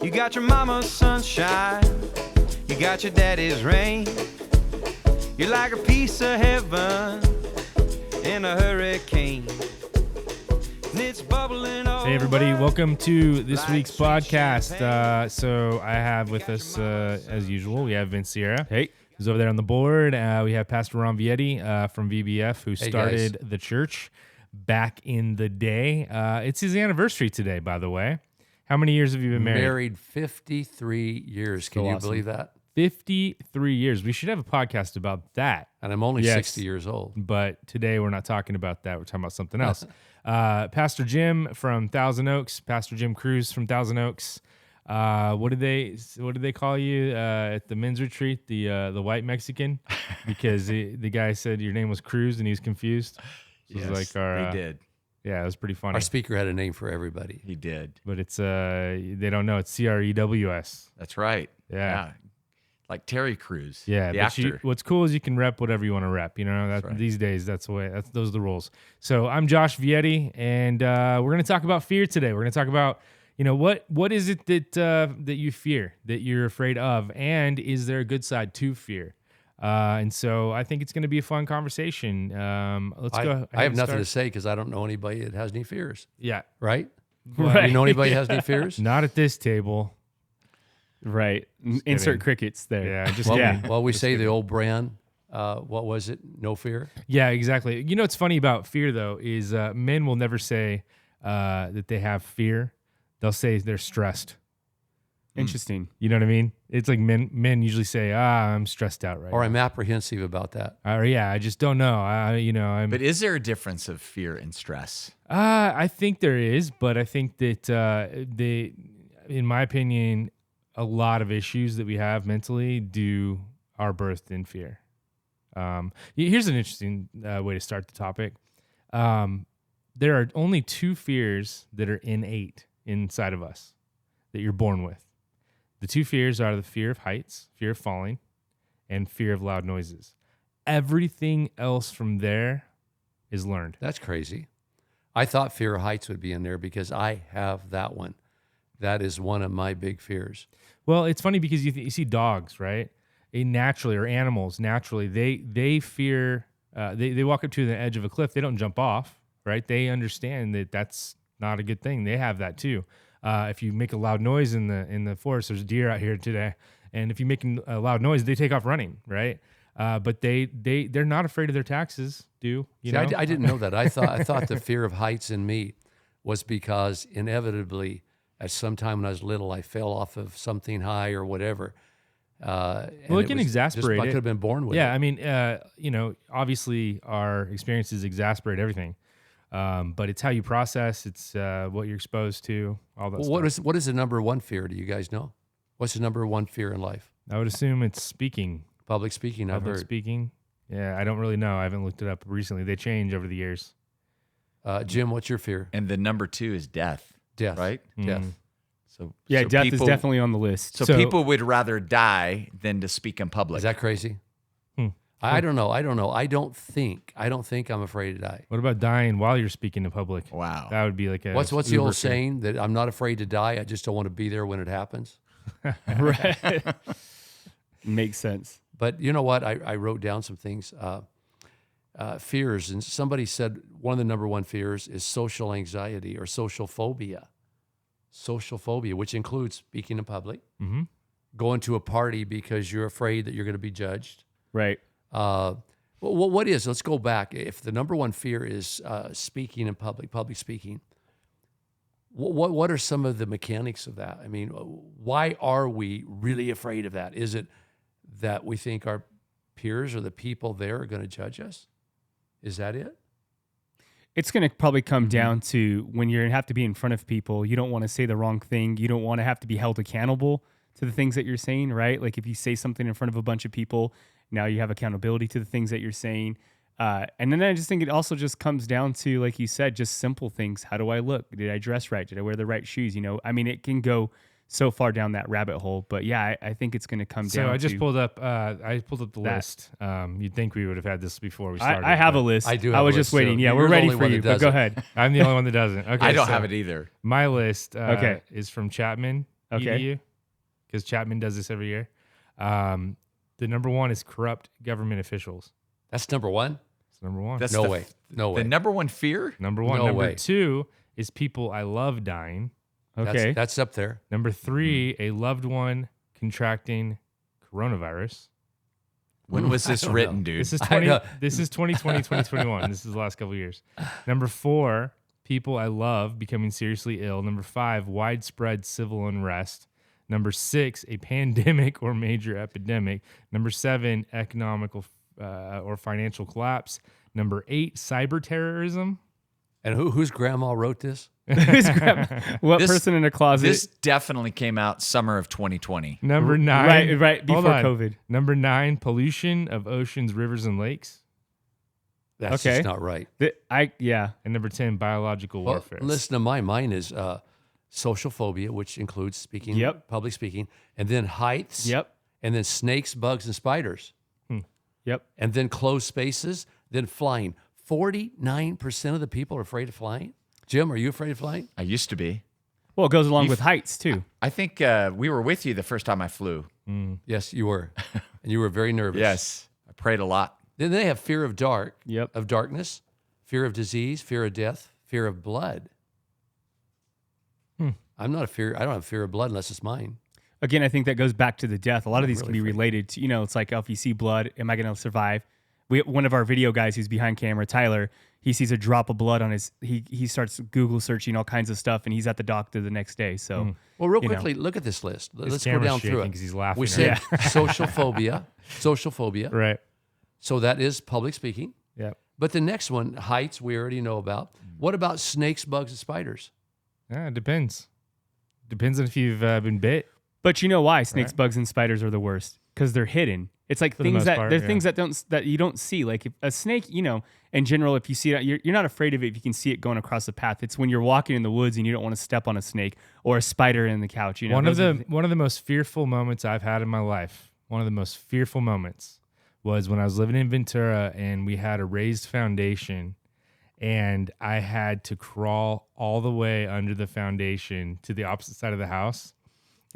You got your mama's sunshine, you got your daddy's rain. You're like a piece of heaven in a hurricane. And it's bubbling over. Hey everybody, welcome to this week's podcast. So I have with us, as usual, we have Vince Sierra. Hey. Who's over there on the board. We have Pastor Ron Vietti from VBF, who started the church back in the day. It's his anniversary today, by the way. How many years have you been married? Married 53 years. Can you believe that? 53 years. We should have a podcast about that. And I'm only 60 years old. But today we're not talking about that. We're talking about something else. Pastor Jim from Thousand Oaks, Pastor Jim Cruz from Thousand Oaks. What did they call you at the men's retreat? The white Mexican, because the guy said your name was Cruz and he was confused. Yes, Like our, they did. Yeah, it was pretty funny. Our speaker had a name for everybody. He did. But it's they don't know, it's CREWS. That's right. Yeah. Like Terry Crews. Yeah, the but actor. what's cool is you can rep whatever you want to rep. You know, That's right. These days those are the rules. So I'm Josh Vietti, and we're going to talk about fear today. We're going to talk about, you know, what is it that you fear, that you're afraid of, and is there a good side to fear? And so I think it's going to be a fun conversation. Let's go. I have nothing to say because I don't know anybody that has any fears. Yeah, Right? Right. You know anybody that has any fears? not at this table. Right. Just Insert kidding. crickets there. Yeah, just Well, kidding. well, we say the old brand. What was it? No fear? Yeah, exactly. You know what's funny about fear, though, is men will never say that they have fear. They'll say they're stressed. Interesting. You know what I mean? It's like men usually say, I'm stressed out right Or now. I'm apprehensive about that. Or yeah, I just don't know. I'm. But is there a difference of fear and stress? I think there is, but I think that in my opinion, a lot of issues that we have mentally are birthed in fear. Here's an interesting way to start the topic. There are only two fears that are innate inside of us that you're born with. The two fears are the fear of heights, fear of falling, and fear of loud noises. Everything else from there is learned. That's crazy. I thought fear of heights would be in there because I have that one. That is one of my big fears. Well, it's funny because you see dogs, right? Animals naturally, they fear. They walk up to the edge of a cliff. They don't jump off, right? They understand that that's not a good thing. They have that too. If you make a loud noise in the forest, there's deer out here today, and if you make a loud noise, they take off running, right? But they're not afraid of their taxes. You know? I didn't know that. I thought the fear of heights in me was because inevitably, at some time when I was little, I fell off of something high or whatever. Well, it can exasperate I it. could have been born with it. Yeah, I mean, obviously our experiences exasperate everything, but it's how you process. It's what you're exposed to. All that. Well, stuff. what is the number one fear? Do you guys know? What's the number one fear in life? I would assume it's speaking. Public speaking. I've Public heard. speaking. Yeah, I don't really know. I haven't looked it up recently. They change over the years. Jim, what's your fear? And the number two is death. Death. Right? Death. So Death people, is definitely on the list. So people would rather die than to speak in public. Is that crazy? I don't know. I don't think I'm afraid to die. What about dying while you're speaking in public? Wow. That would be like a What's the uber old fear. saying that I'm not afraid to die? I just don't want to be there when it happens. Right. Makes sense. But you know what? I wrote down some things. Fears, and somebody said one of the number one fears is social anxiety or social phobia. Social phobia, which includes speaking in public, going to a party because you're afraid that you're going to be judged. Right. What is? Let's go back. If the number one fear is speaking in public speaking, what are some of the mechanics of that? I mean, why are we really afraid of that? Is it that we think our peers or the people there are going to judge us? Is that it? It's going to probably come down to when you have to be in front of people, you don't want to say the wrong thing. You don't want to have to be held accountable to the things that you're saying, right? Like if you say something in front of a bunch of people, now you have accountability to the things that you're saying. And then I just think it also just comes down to, like you said, just simple things. How do I look? Did I dress right? Did I wear the right shoes? You know, I mean, it can go so far down that rabbit hole. But yeah, I think it's going to come down So to I just pulled up the list. You'd think we would have had this before we started. I have but a list. I do have I a was list, just waiting. too. Yeah, You're we're the ready only for one you, that but go doesn't. ahead. I'm the only one that doesn't. Okay, I don't so have it either. My list Okay. is from Chapman. Okay. EDU, because Chapman does this every year. The number one is corrupt government officials. That's number one. That's number one. That's No the- way. No way. The number one fear? number one. No Number way. two is people I love dying. Okay. That's up there. Number three, a loved one contracting coronavirus. When was this don't written, know. dude? This is I 20. know. This is 2020, 2021. This is the last couple of years. Number four, people I love becoming seriously ill. Number five, widespread civil unrest. Number six, a pandemic or major epidemic. Number seven, economical or financial collapse. Number eight, cyber terrorism. And whose grandma wrote this? What This- person in a closet? This definitely came out summer of 2020. Number nine, right hold before on. COVID. Number nine, pollution of oceans, rivers, and lakes. That's Okay. just not right. Yeah. And number 10, biological Well, warfare. listen to mine is social phobia, which includes speaking, Yep. public speaking, and then heights. Yep. And then snakes, bugs, and spiders. Yep. And then closed spaces, then flying. 49% of the people are afraid of flying. Jim, are you afraid of flying? I used to be. Well, it goes along with heights too. I think we were with you the first time I flew. Yes, you were. And you were very nervous. Yes. I prayed a lot. Then they have fear of dark, Yep. of darkness, fear of disease, fear of death, fear of blood. I don't have fear of blood unless it's mine. Again, I think that goes back to the death. A lot of these really can be related to, it's like, if you see blood, am I going to survive? One of our video guys who's behind camera, Tyler, he sees a drop of blood on he starts Google searching all kinds of stuff, and he's at the doctor the next day. So, Well, real You know. quickly, look at this list. Let's go camera's down through shaking it. 'cause he's laughing We right said social phobia. right. So that is public speaking. Yep. But the next one, heights, we already know about. What about snakes, bugs, and spiders? Yeah, it depends. Depends on if you've been bit. but you know why snakes, bugs, and spiders are the worst? Because they're hidden. It's like the things most that part, they're yeah. things that you don't see. Like if a snake, in general, if you see it, you're not afraid of it if you can see it going across the path. It's when you're walking in the woods and you don't want to step on a snake or a spider in the couch. One of those are the one of the most fearful moments I've had in my life. One of the most fearful moments was when I was living in Ventura and we had a raised foundation, and I had to crawl all the way under the foundation to the opposite side of the house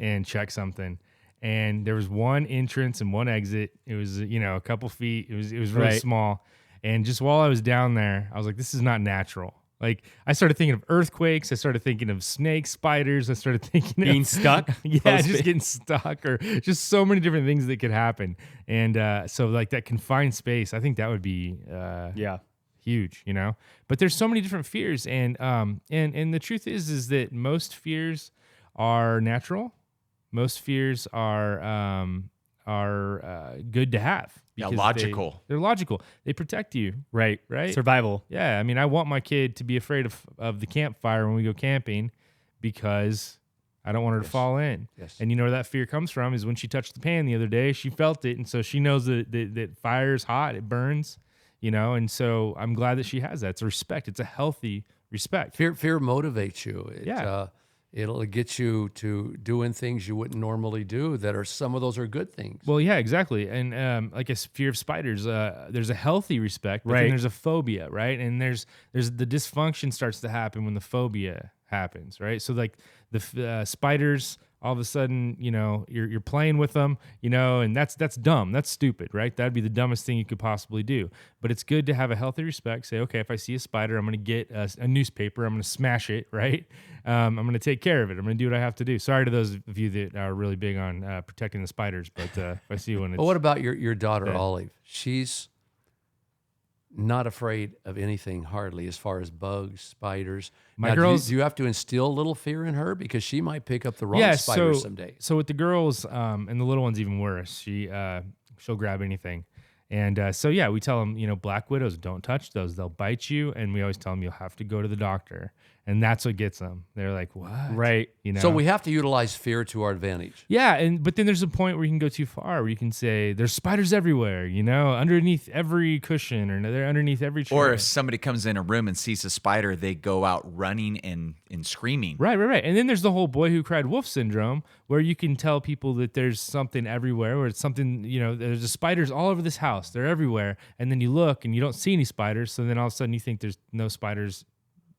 and check something. And there was one entrance and one exit. It was, a couple feet. It was really Right. small. And just while I was down there, I was like, this is not natural. Like, I started thinking of earthquakes. I started thinking of snakes, spiders. I started thinking being of stuck. yeah, Close just fit. getting stuck, or just so many different things that could happen. And so like that confined space, I think that would be Yeah. huge, But there's so many different fears, and the truth is that most fears are natural. Most fears are good to have. Yeah, because logical. They're logical. They protect you. Right. Right. Survival. Yeah, I mean, I want my kid to be afraid of the campfire when we go camping because I don't want her to fall in. Yes. And you know where that fear comes from is when she touched the pan the other day, she felt it, and so she knows that fire is hot, it burns, and so I'm glad that she has that. It's a respect. It's a healthy respect. Fear motivates you. Yeah. It'll get you to doing things you wouldn't normally do some of those are good things. Well, yeah, exactly. And like a fear of spiders, there's a healthy respect, but then Right. there's a phobia, right? And there's the dysfunction starts to happen when the phobia happens, right? So like the spiders, all of a sudden, you're playing with them, and that's dumb. That's stupid, right? That'd be the dumbest thing you could possibly do. But it's good to have a healthy respect. Say, okay, if I see a spider, I'm going to get a newspaper. I'm going to smash it, right? I'm going to take care of it. I'm going to do what I have to do. Sorry to those of you that are really big on protecting the spiders, but if I see one, it's But what about your daughter, Yeah. Olive? She's not afraid of anything hardly as far as bugs, spiders. My Now, girls- do you have to instill a little fear in her because she might pick up the wrong spider someday? So with the girls, and the little one's even worse. She'll grab anything, and so yeah, we tell them, black widows, don't touch those; they'll bite you. And we always tell them you'll have to go to the doctor, and that's what gets them. They're like, what? Right. So we have to utilize fear to our advantage. Yeah, but then there's a point where you can go too far, where you can say there's spiders everywhere, underneath every cushion, or they're underneath every chair. Or if somebody comes in a room and sees a spider, they go out running and screaming. Right. And then there's the whole boy who cried wolf syndrome, where you can tell people that there's something everywhere, where it's something, there's the spiders all over this house. They're everywhere. And then you look and you don't see any spiders. So then all of a sudden you think there's no spiders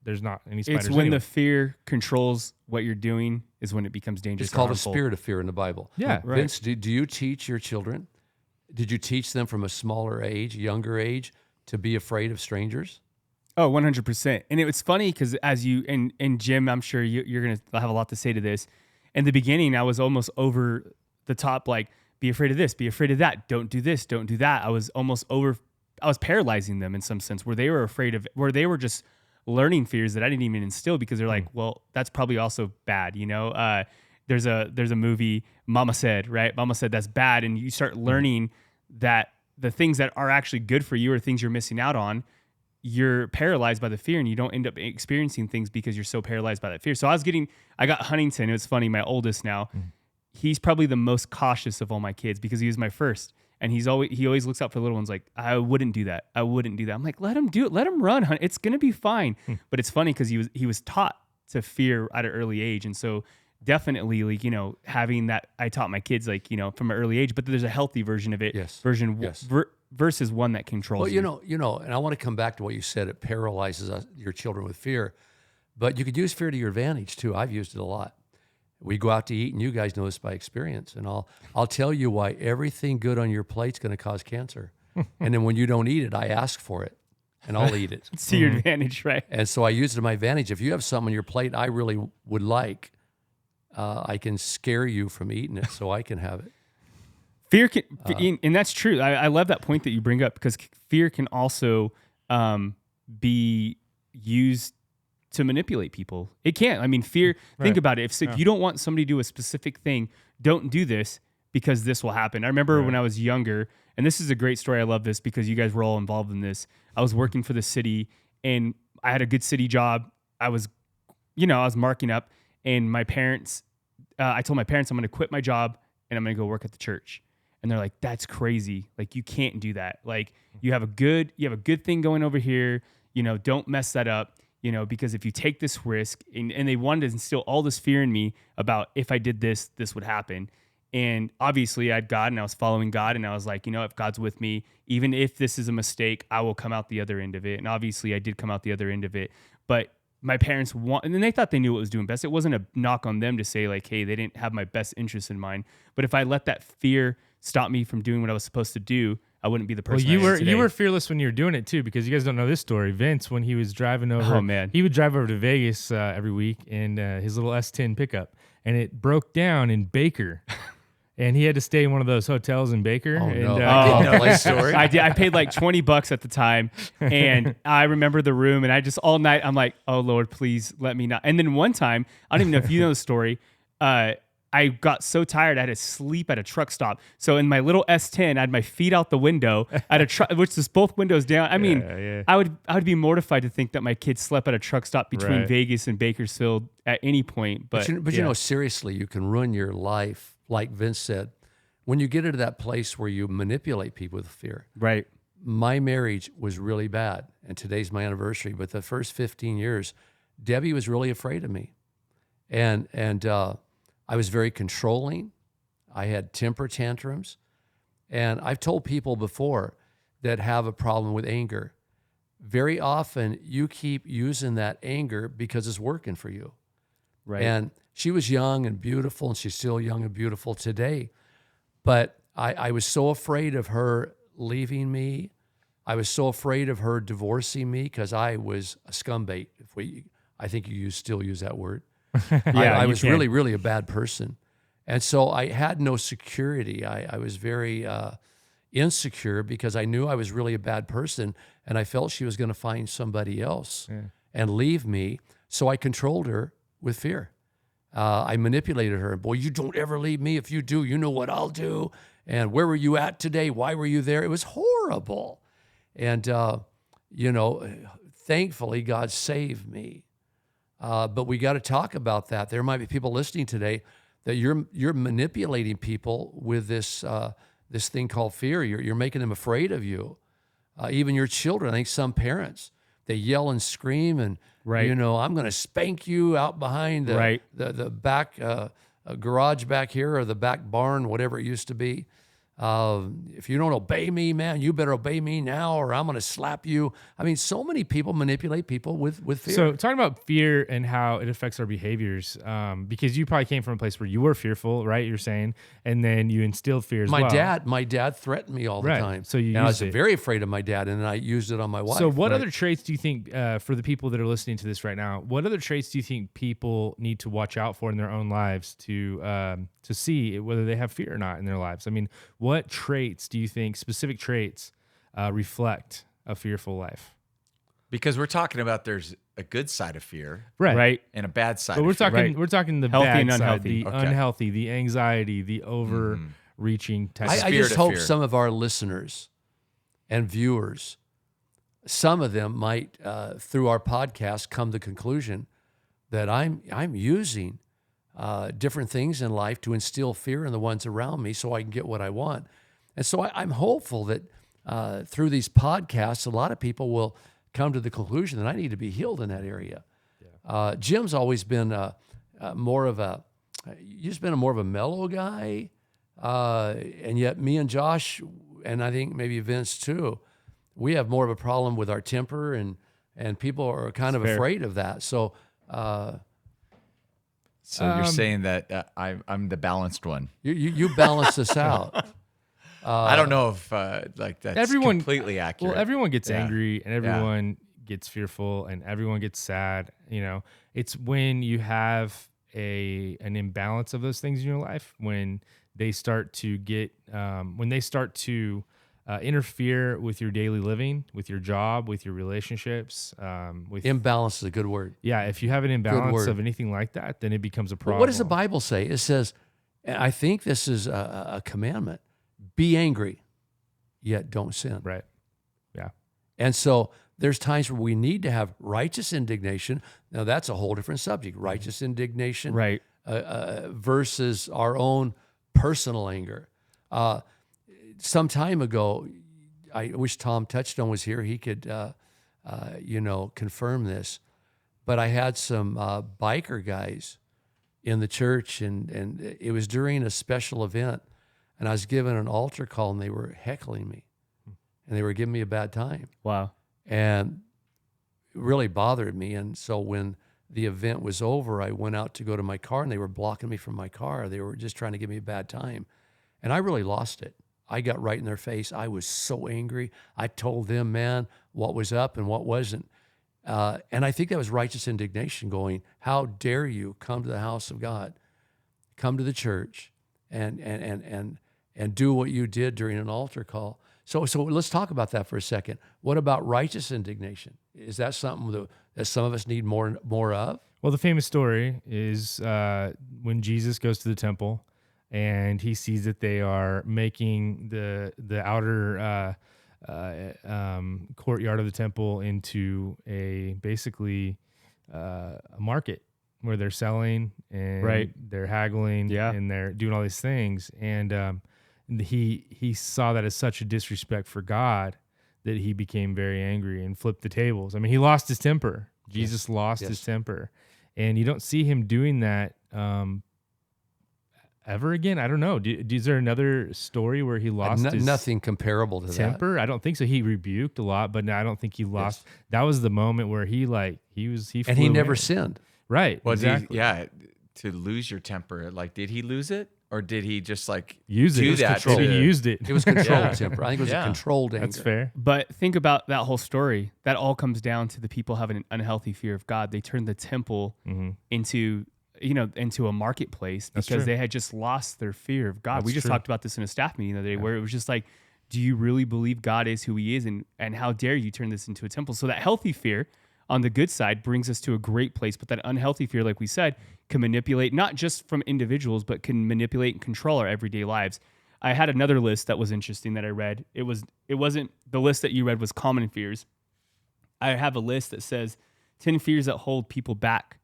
there's not any spiders. It's when anyway. the fear controls what you're doing is when it becomes dangerous. It's called a harmful. spirit of fear in the Bible. Yeah. Right. Vince, do you teach your children? Did you teach them from a smaller age, younger age, to be afraid of strangers? Oh, 100%. And it was funny because as you, and Jim, I'm sure you're going to have a lot to say to this. In the beginning, I was almost over the top, like, be afraid of this, be afraid of that. Don't do this, don't do that. I was paralyzing them in some sense where they were just learning fears that I didn't even instill because they're like, well, that's probably also bad. You know, there's a movie, Mama Said, right? Mama Said that's bad. And you start learning that the things that are actually good for you or things you're missing out on, you're paralyzed by the fear and you don't end up experiencing things because you're so paralyzed by that fear. So I got Huntington. It was funny. My oldest now, he's probably the most cautious of all my kids because he was my first. And he always looks out for the little ones like, I wouldn't do that. I'm like, let him do it. Let him run. Hun. It's going to be fine. But it's funny because he was taught to fear at an early age. And so definitely, like, you know, having that, I taught my kids, like, you know, from an early age, but there's a healthy version of it. Yes. Versus one that controls Well, you. you know, and I want to come back to what you said. It paralyzes your children with fear, but you could use fear to your advantage too. I've used it a lot. We go out to eat, and you guys know this by experience. And I'll tell you why everything good on your plate's going to cause cancer. And then when you don't eat it, I ask for it, and I'll eat it. It's to your advantage, right? And so I use it to my advantage. If you have something on your plate I really would like, I can scare you from eating it so I can have it. Fear can, and that's true. I love that point that you bring up because fear can also be used to manipulate people. It can. I mean, fear, think about it. If you don't want somebody to do a specific thing, don't do this because this will happen. I remember when I was younger, and this is a great story. I love this because you guys were all involved in this. I was working for the city and I had a good city job. I was marking up, and my parents, I told my parents I'm going to quit my job and I'm going to go work at the church. And they're like, that's crazy. Like, you can't do that. Like, you have a good thing going over here. You know, don't mess that up. You know, because if you take this risk, and they wanted to instill all this fear in me about if I did this, this would happen. And obviously I had God and I was following God, and I was like, you know, if God's with me, even if this is a mistake, I will come out the other end of it. And obviously I did come out the other end of it. But my parents and then they thought they knew what was doing best. It wasn't a knock on them to say like, hey, they didn't have my best interest in mind. But if I let that fear stop me from doing what I was supposed to do, I wouldn't be the person. Well, I am today. you were fearless when you were doing it too, because you guys don't know this story. Vince, when he was driving over, Oh, man. he would drive over to Vegas every week in his little S10 pickup, and it broke down in Baker, and he had to stay in one of those hotels in Baker. Oh, and, no. uh, Didn't know that story. I did. I paid like $20 at the time, and I remember the room, and I just all night I'm like, oh Lord, please let me not. And then one time, I don't even know if you know the story. I got so tired I had to sleep at a truck stop. So in my little S10, I had my feet out the window at a truck, which is both windows down. I mean, yeah. I would be mortified to think that my kid slept at a truck stop between Right. Vegas and Bakersfield at any point. But you know, seriously, you can ruin your life, like Vince said, when you get into that place where you manipulate people with fear. right. My marriage was really bad, and today's my anniversary. But the first 15 years, Debbie was really afraid of me, and I was very controlling. I had temper tantrums, and I've told people before that have a problem with anger. Very often, you keep using that anger because it's working for you. Right. And she was young and beautiful, and she's still young and beautiful today. But I was so afraid of her leaving me. I was so afraid of her divorcing me because I was a scumbait. I think you still use that word. I you was can. really, really a bad person. And so I had no security. I was very insecure because I knew I was really a bad person, and I felt she was going to find somebody else and leave me. So I controlled her with fear. I manipulated her. Boy, you don't ever leave me. If you do, you know what I'll do. And where were you at today? Why were you there? It was horrible. And, thankfully, God saved me. But we got to talk about that. There might be people listening today that you're manipulating people with this thing called fear. You're making them afraid of you. Even your children. I think some parents, they yell and scream and Right. I'm going to spank you out behind the back garage back here or the back barn, whatever it used to be. If you don't obey me, man, you better obey me now or I'm going to slap you. I mean, so many people manipulate people with fear. So talking about fear and how it affects our behaviors, because you probably came from a place where you were fearful, right? You're saying, and then you instilled fear as well. My dad threatened me all the Right. time. So you and I was used it. very afraid of my dad, and I used it on my wife. So what right? other traits do you think, for the people that are listening to this right now, what other traits do you think people need to watch out for in their own lives to see whether they have fear or not in their lives? I mean, what traits do you think, specific traits, reflect a fearful life? Because we're talking about there's a good side of fear Right. and a bad side But of we're fear. talking we're talking the Healthy bad and side, unhealthy. the Okay. unhealthy, the anxiety, the overreaching type. I of Spirit just of hope fear. some of our listeners and viewers, some of them might, through our podcast, come to the conclusion that I'm using different things in life to instill fear in the ones around me so I can get what I want. And so I'm hopeful that through these podcasts, a lot of people will come to the conclusion that I need to be healed in that area. Jim's always been more of a mellow guy, and yet me and Josh, and I think maybe Vince too, we have more of a problem with our temper, and people are kind of fair. afraid of that. So So you're saying that I'm the balanced one. you balance this out. I don't know if like that's Everyone- completely accurate. Well, everyone gets Yeah. angry and everyone gets fearful and everyone gets sad. You know, it's when you have an imbalance of those things in your life, when they start to get, interfere with your daily living, with your job, with your relationships, with Imbalance is a good word. yeah. If you have an imbalance word. of anything like that, then it becomes a But problem. what does the Bible say? It says, and I think this is a commandment: be angry, yet don't sin. Right. Yeah. And so there's times where we need to have righteous indignation. Now that's a whole different subject: righteous indignation, Right. versus our own personal anger. Some time ago, I wish Tom Touchstone was here. He could, confirm this. But I had some biker guys in the church, and it was during a special event, and I was given an altar call, and they were heckling me, and they were giving me a bad time, Wow. and it really bothered me. And so when the event was over, I went out to go to my car, and they were blocking me from my car. They were just trying to give me a bad time, and I really lost it. I got right in their face. I was so angry. I told them, man, what was up and what wasn't. And I think that was righteous indignation going, how dare you come to the house of God, come to the church and do what you did during an altar call. So let's talk about that for a second. What about righteous indignation? Is that something that some of us need more of? Well, the famous story is when Jesus goes to the temple and he sees that they are making the outer courtyard of the temple into basically a market where they're selling and Right. they're haggling Yeah. and they're doing all these things. And he saw that as such a disrespect for God that he became very angry and flipped the tables. I mean, he lost his temper. Jesus lost his temper. And you don't see him doing that ever again. I don't know. Is there another story where he lost his Nothing comparable to that. temper? I don't think so. He rebuked a lot, but I don't think he lost. That was the moment where he And he flew never in. sinned. Right. Well, exactly. to lose your temper, like, did he lose it, or did he just like Use it. do It was that? controlled. to- He used it. It was controlled Yeah. temper. I think it was a Yeah. controlled anger. That's fair. But think about that whole story. That all comes down to the people having an unhealthy fear of God. They turned the temple into a marketplace because true. they had just lost their fear of God. We just true. talked about this in a staff meeting the other day where it was just like, do you really believe God is who he is? And how dare you turn this into a temple? So that healthy fear on the good side brings us to a great place. But that unhealthy fear, like we said, can manipulate not just from individuals, but can manipulate and control our everyday lives. I had another list that was interesting that I read. It wasn't the list that you read was common fears. I have a list that says 10 fears that hold people back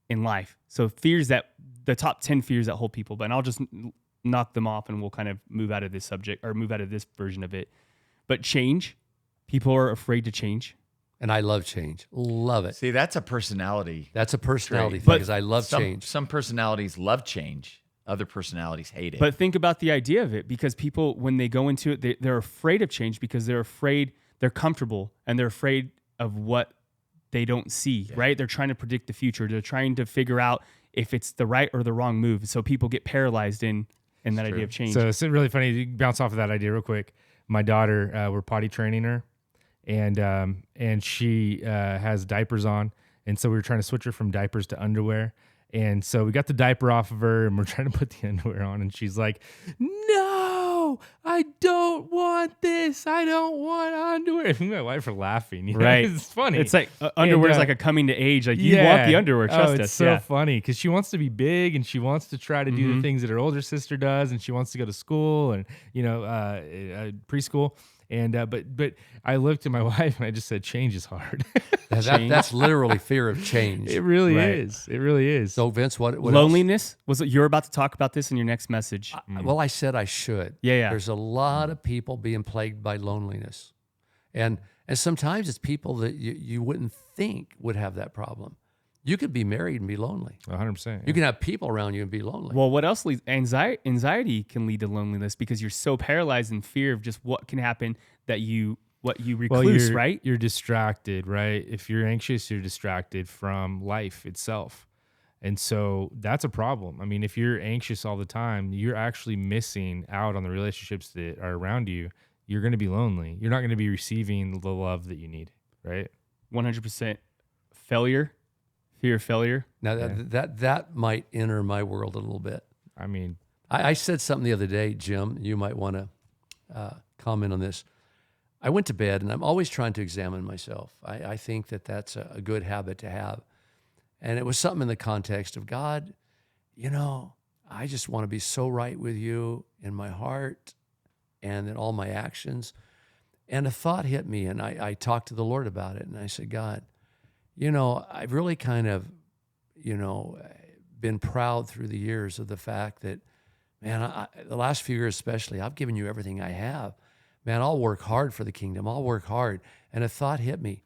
in life. So the top 10 fears that hold people back. And I'll just knock them off and we'll kind of move out of this subject or move out of this version of it. But change, people are afraid to change. And I love change. Love it. See, that's a personality. That's a personality Trait. thing because I love Some change. some personalities love change. other personalities hate it. But think about the idea of it, because people, when they go into it, they're afraid of change because they're comfortable and they're afraid of what they don't see, right? They're trying to predict the future. They're trying to figure out if it's the right or the wrong move. So people get paralyzed in that idea of change. So it's really funny to bounce off of that idea real quick. My daughter, we're potty training her, and she has diapers on, and so we were trying to switch her from diapers to underwear. And so we got the diaper off of her and we're trying to put the underwear on. And she's like, no, I don't want this. I don't want underwear. And my wife are laughing. You know? Right. It's funny. It's like underwear is like a coming to age. Like you want the underwear. Trust us. It's so funny because she wants to be big and she wants to try to do the things that her older sister does. And she wants to go to school and, preschool. And but I looked at my wife and I just said, change is hard. That's literally fear of change. It really is. It really is. So Vince, what loneliness was it? You're about to talk about this in your next message. Well, I said I should. Yeah. There's a lot of people being plagued by loneliness, and sometimes it's people that you wouldn't think would have that problem. You could be married and be lonely. 100%. You can have people around you and be lonely. Well, what else leads? Anxiety can lead to loneliness because you're so paralyzed in fear of just what can happen that you recluse, right? You're distracted, right? If you're anxious, you're distracted from life itself. And so that's a problem. I mean, if you're anxious all the time, you're actually missing out on the relationships that are around you. You're going to be lonely. You're not going to be receiving the love that you need, right? 100% failure. Fear of failure. Now that might enter my world a little bit. I mean, I said something the other day, Jim. You might want to comment on this. I went to bed, and I'm always trying to examine myself. I think that's a good habit to have. And it was something in the context of, God, I just want to be so right with you in my heart and in all my actions. And a thought hit me, and I talked to the Lord about it, and I said, God, I've really kind of, been proud through the years of the fact that, man, the last few years especially, I've given you everything I have. Man, I'll work hard for the kingdom. I'll work hard. And a thought hit me.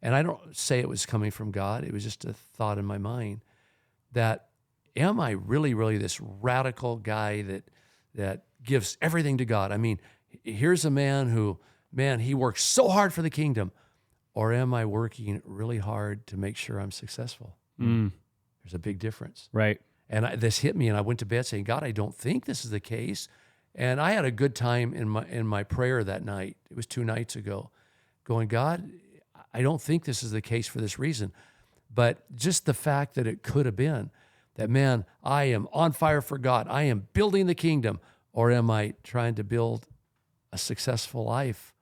And I don't say it was coming from God. It was just a thought in my mind that, am I really, really this radical guy that gives everything to God? I mean, here's a man who, he works so hard for the kingdom. Or am I working really hard to make sure I'm successful? There's a big difference. Right. And this hit me, and I went to bed saying, God, I don't think this is the case. And I had a good time in my prayer that night. It was 2 nights ago, going, God, I don't think this is the case for this reason. But just the fact that it could have been that, man, I am on fire for God. I am building the kingdom. Or am I trying to build a successful life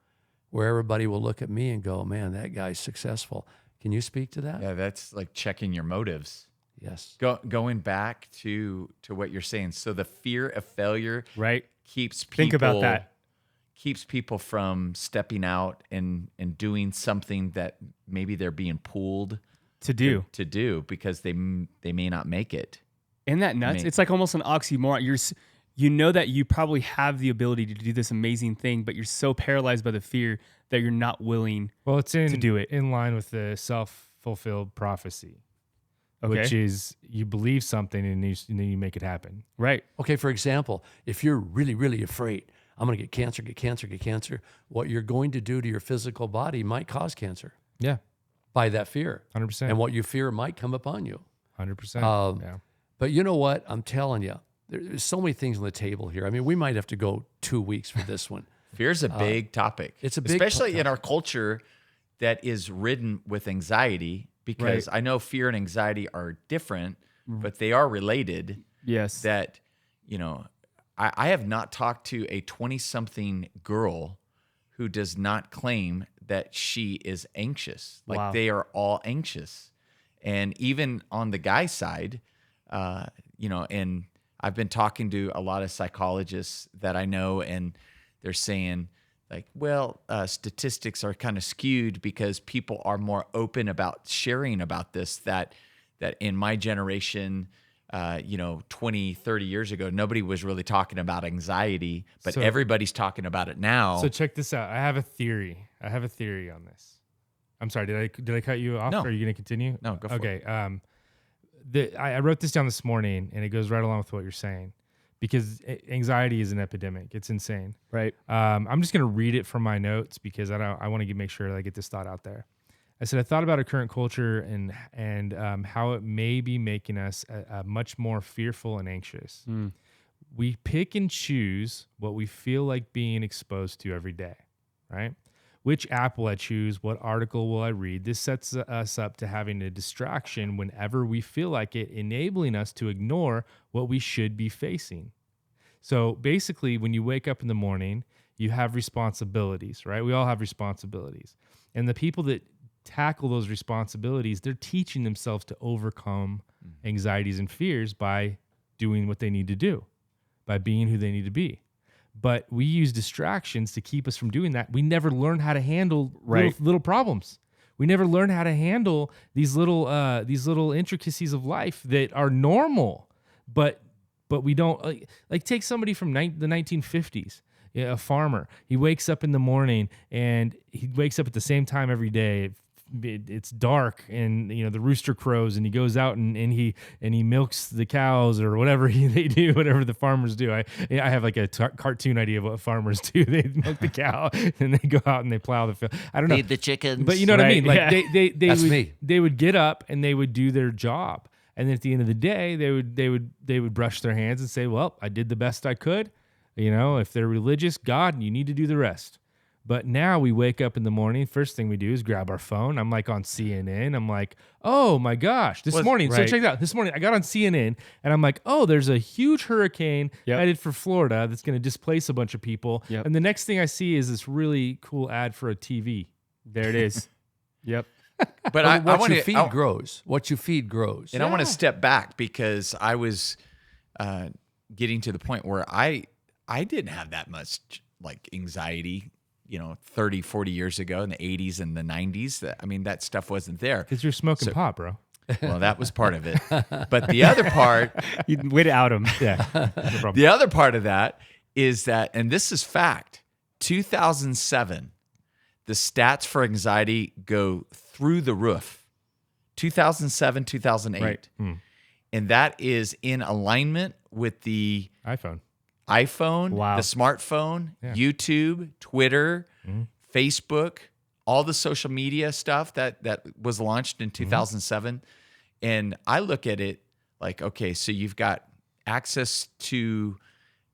where everybody will look at me and go, man, that guy's successful? Can you speak to that? Yeah, that's like checking your motives. Yes. Going back to what you're saying. So the fear of failure Right. keeps people Think about that. Keeps people from stepping out and doing something that maybe they're being pulled To do. to do because they may not make it. Isn't that nuts? mean- It's like almost an oxymoron. You know that you probably have the ability to do this amazing thing, but you're so paralyzed by the fear that you're not willing to do it. in line with the self-fulfilled prophecy, Okay. which is you believe something and then you make it happen. Right. Okay, for example, if you're really, really afraid, I'm going to get cancer, what you're going to do to your physical body might cause cancer Yeah, by that fear. 100%. And what you fear might come upon you. 100%. Yeah. But you know what? I'm telling you, there's so many things on the table here. I mean, we might have to go 2 weeks for this one. Fear's a big topic. it's a big especially in topic. our culture that is ridden with anxiety, because I know fear and anxiety are different, but they are related. Yes. That, I have not talked to a 20-something girl who does not claim that she is anxious. Like Wow. they are all anxious. And even on the guy side, and I've been talking to a lot of psychologists that I know, and they're saying, like, well, statistics are kind of skewed because people are more open about sharing about this, that in my generation, 20, 30 years ago, nobody was really talking about anxiety, but So- everybody's talking about it now. So check this out. I have a theory on this. I'm sorry. Did I cut you off? No. Or are you going to continue? No, go for it. Okay. I wrote this down this morning, and it goes right along with what you're saying, because anxiety is an epidemic. It's insane. Right. I'm just going to read it from my notes because I want to make sure that I get this thought out there. I said, I thought about our current culture and how it may be making us much more fearful and anxious. We pick and choose what we feel like being exposed to every day, right? Which app will I choose? What article will I read? This sets us up to having a distraction whenever we feel like it, enabling us to ignore what we should be facing. So basically, when you wake up in the morning, you have responsibilities, right? We all have responsibilities. And the people that tackle those responsibilities, they're teaching themselves to overcome anxieties and fears by doing what they need to do, by being who they need to be. But we use distractions to keep us from doing that. We never learn how to handle little problems. We never learn how to handle these little intricacies of life that are normal, but we don't like take somebody from the 1950s. A farmer. He wakes up in the morning and he wakes up at the same time every day. It's dark and the rooster crows and he goes out and he milks the cows or whatever they do, whatever the farmers do. I have like a cartoon idea of what farmers do. They milk the cow and they go out and they plow the field. I don't know. Feed the chickens. But you know what I mean? Like That's me. They would get up and they would do their job. And then at the end of the day, they would brush their hands and say, well, I did the best I could. If they're religious, God, you need to do the rest. But now we wake up in the morning. First thing we do is grab our phone. I'm like on CNN. I'm like, oh my gosh, this morning. So check it out. This morning I got on CNN and I'm like, oh, there's a huge hurricane headed for Florida that's going to displace a bunch of people. Yep. And the next thing I see is this really cool ad for a TV. There it is. Yep. But What you feed grows. What you feed grows. And I want to step back because I was getting to the point where I didn't have that much like anxiety, 30, 40 years ago in the 80s and the 90s. That stuff wasn't there. Because you're smoking pot, bro. Well, that was part of it. But the other part, Way to out him. Yeah. No problem. the other part of that is that, and this is fact, 2007, the stats for anxiety go through the roof. 2007, 2008. Right. And that is in alignment with the iPhone, Wow. the smartphone, YouTube, Twitter, Facebook, all the social media stuff that was launched in 2007. And I look at it like, okay, so you've got access to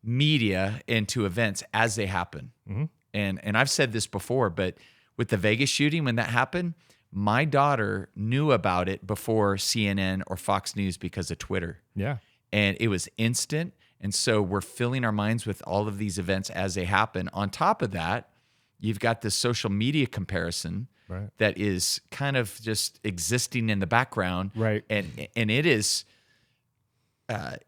media and to events as they happen. And I've said this before, but with the Vegas shooting, when that happened, my daughter knew about it before CNN or Fox News because of Twitter. Yeah. And it was instant. And so we're filling our minds with all of these events as they happen. On top of that, you've got this social media comparison that is kind of just existing in the background. Right. And it is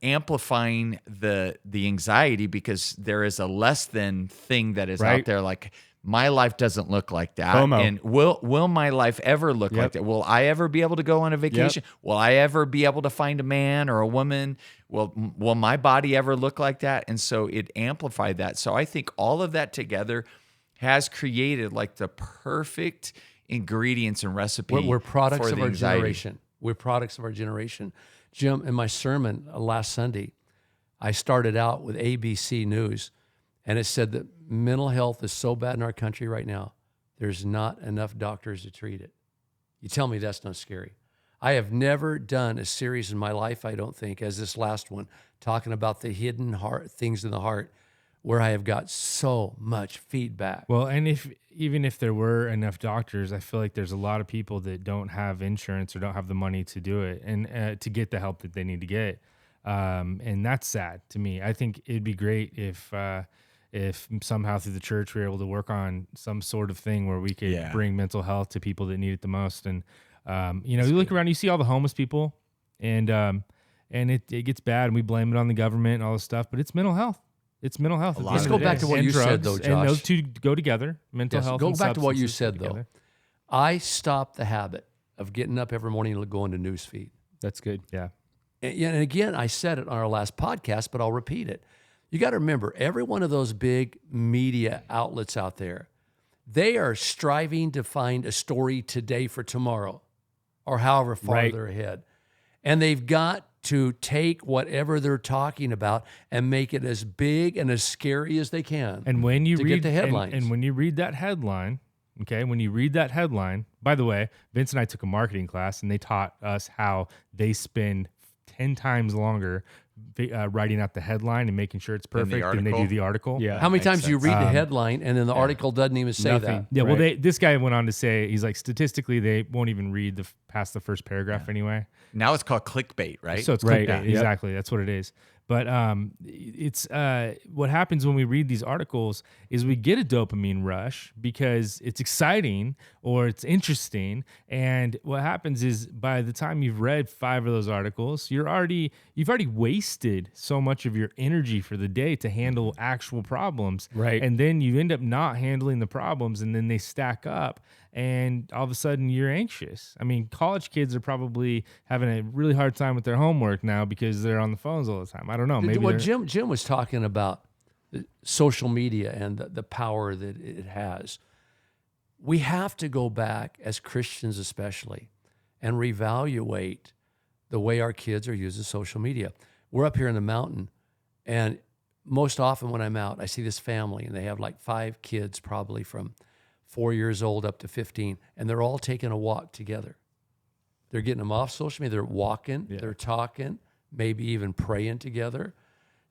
amplifying the anxiety because there is a less than thing that is out there. Like, my life doesn't look like that. FOMO. And will my life ever look like that? Will I ever be able to go on a vacation? Will I ever be able to find a man or a woman? Will my body ever look like that? And so it amplified that. So I think all of that together has created like the perfect ingredients and recipe. We're products for of the our anxiety. generation. We're products of our generation. Jim, in my sermon last Sunday, I started out with ABC News, and it said that mental health is so bad in our country right now, there's not enough doctors to treat it. You tell me that's not scary. I have never done a series in my life, I don't think, as this last one, talking about the hidden heart things in the heart, where I have got so much feedback. Well, and even if there were enough doctors, I feel like there's a lot of people that don't have insurance or don't have the money to do it and to get the help that they need to get. And that's sad to me. I think it'd be great if somehow through the church we were able to work on some sort of thing where we could bring mental health to people that need it the most. And you look around, you see all the homeless people, and it gets bad, and we blame it on the government and all this stuff. But it's mental health. It's mental health. Let's go back to what you said, though, Josh. And those two go together. Mental health. Go and back to what you substances said, go though. together. I stopped the habit of getting up every morning and going to newsfeed. That's good. Yeah. And again, I said it on our last podcast, but I'll repeat it. You got to remember, every one of those big media outlets out there, they are striving to find a story today for tomorrow or however far they're ahead. And they've got to take whatever they're talking about and make it as big and as scary as they can. And when you to read get the headlines. and when you read that headline, okay, when you read that headline, by the way, Vince and I took a marketing class and they taught us how they spend 10 times longer writing out the headline and making sure it's perfect than they do the article. Yeah. How many times do you read the Um, headline and then the article doesn't even say Nothing. that? Yeah, well, Right. this guy went on to say, he's like, statistically, they won't even read past the first paragraph anyway. Now it's called clickbait, right? So it's Right. clickbait. Yep. Exactly. That's what it is. But it's what happens when we read these articles is we get a dopamine rush because it's exciting or it's interesting. And what happens is by the time you've read 5 of those articles, you've already wasted so much of your energy for the day to handle actual problems. Right. And then you end up not handling the problems, and then they stack up. And all of a sudden you're anxious. I mean, college kids are probably having a really hard time with their homework now because they're on the phones all the time. I don't know. Maybe What they're- Jim was talking about, social media and the power that it has. We have to go back as Christians especially and reevaluate the way our kids are using social media. We're up here in the mountain, and most often when I'm out, I see this family, and they have like 5 kids, probably from 4 years old up to 15, and they're all taking a walk together. They're getting them off social media. They're walking, they're talking, maybe even praying together.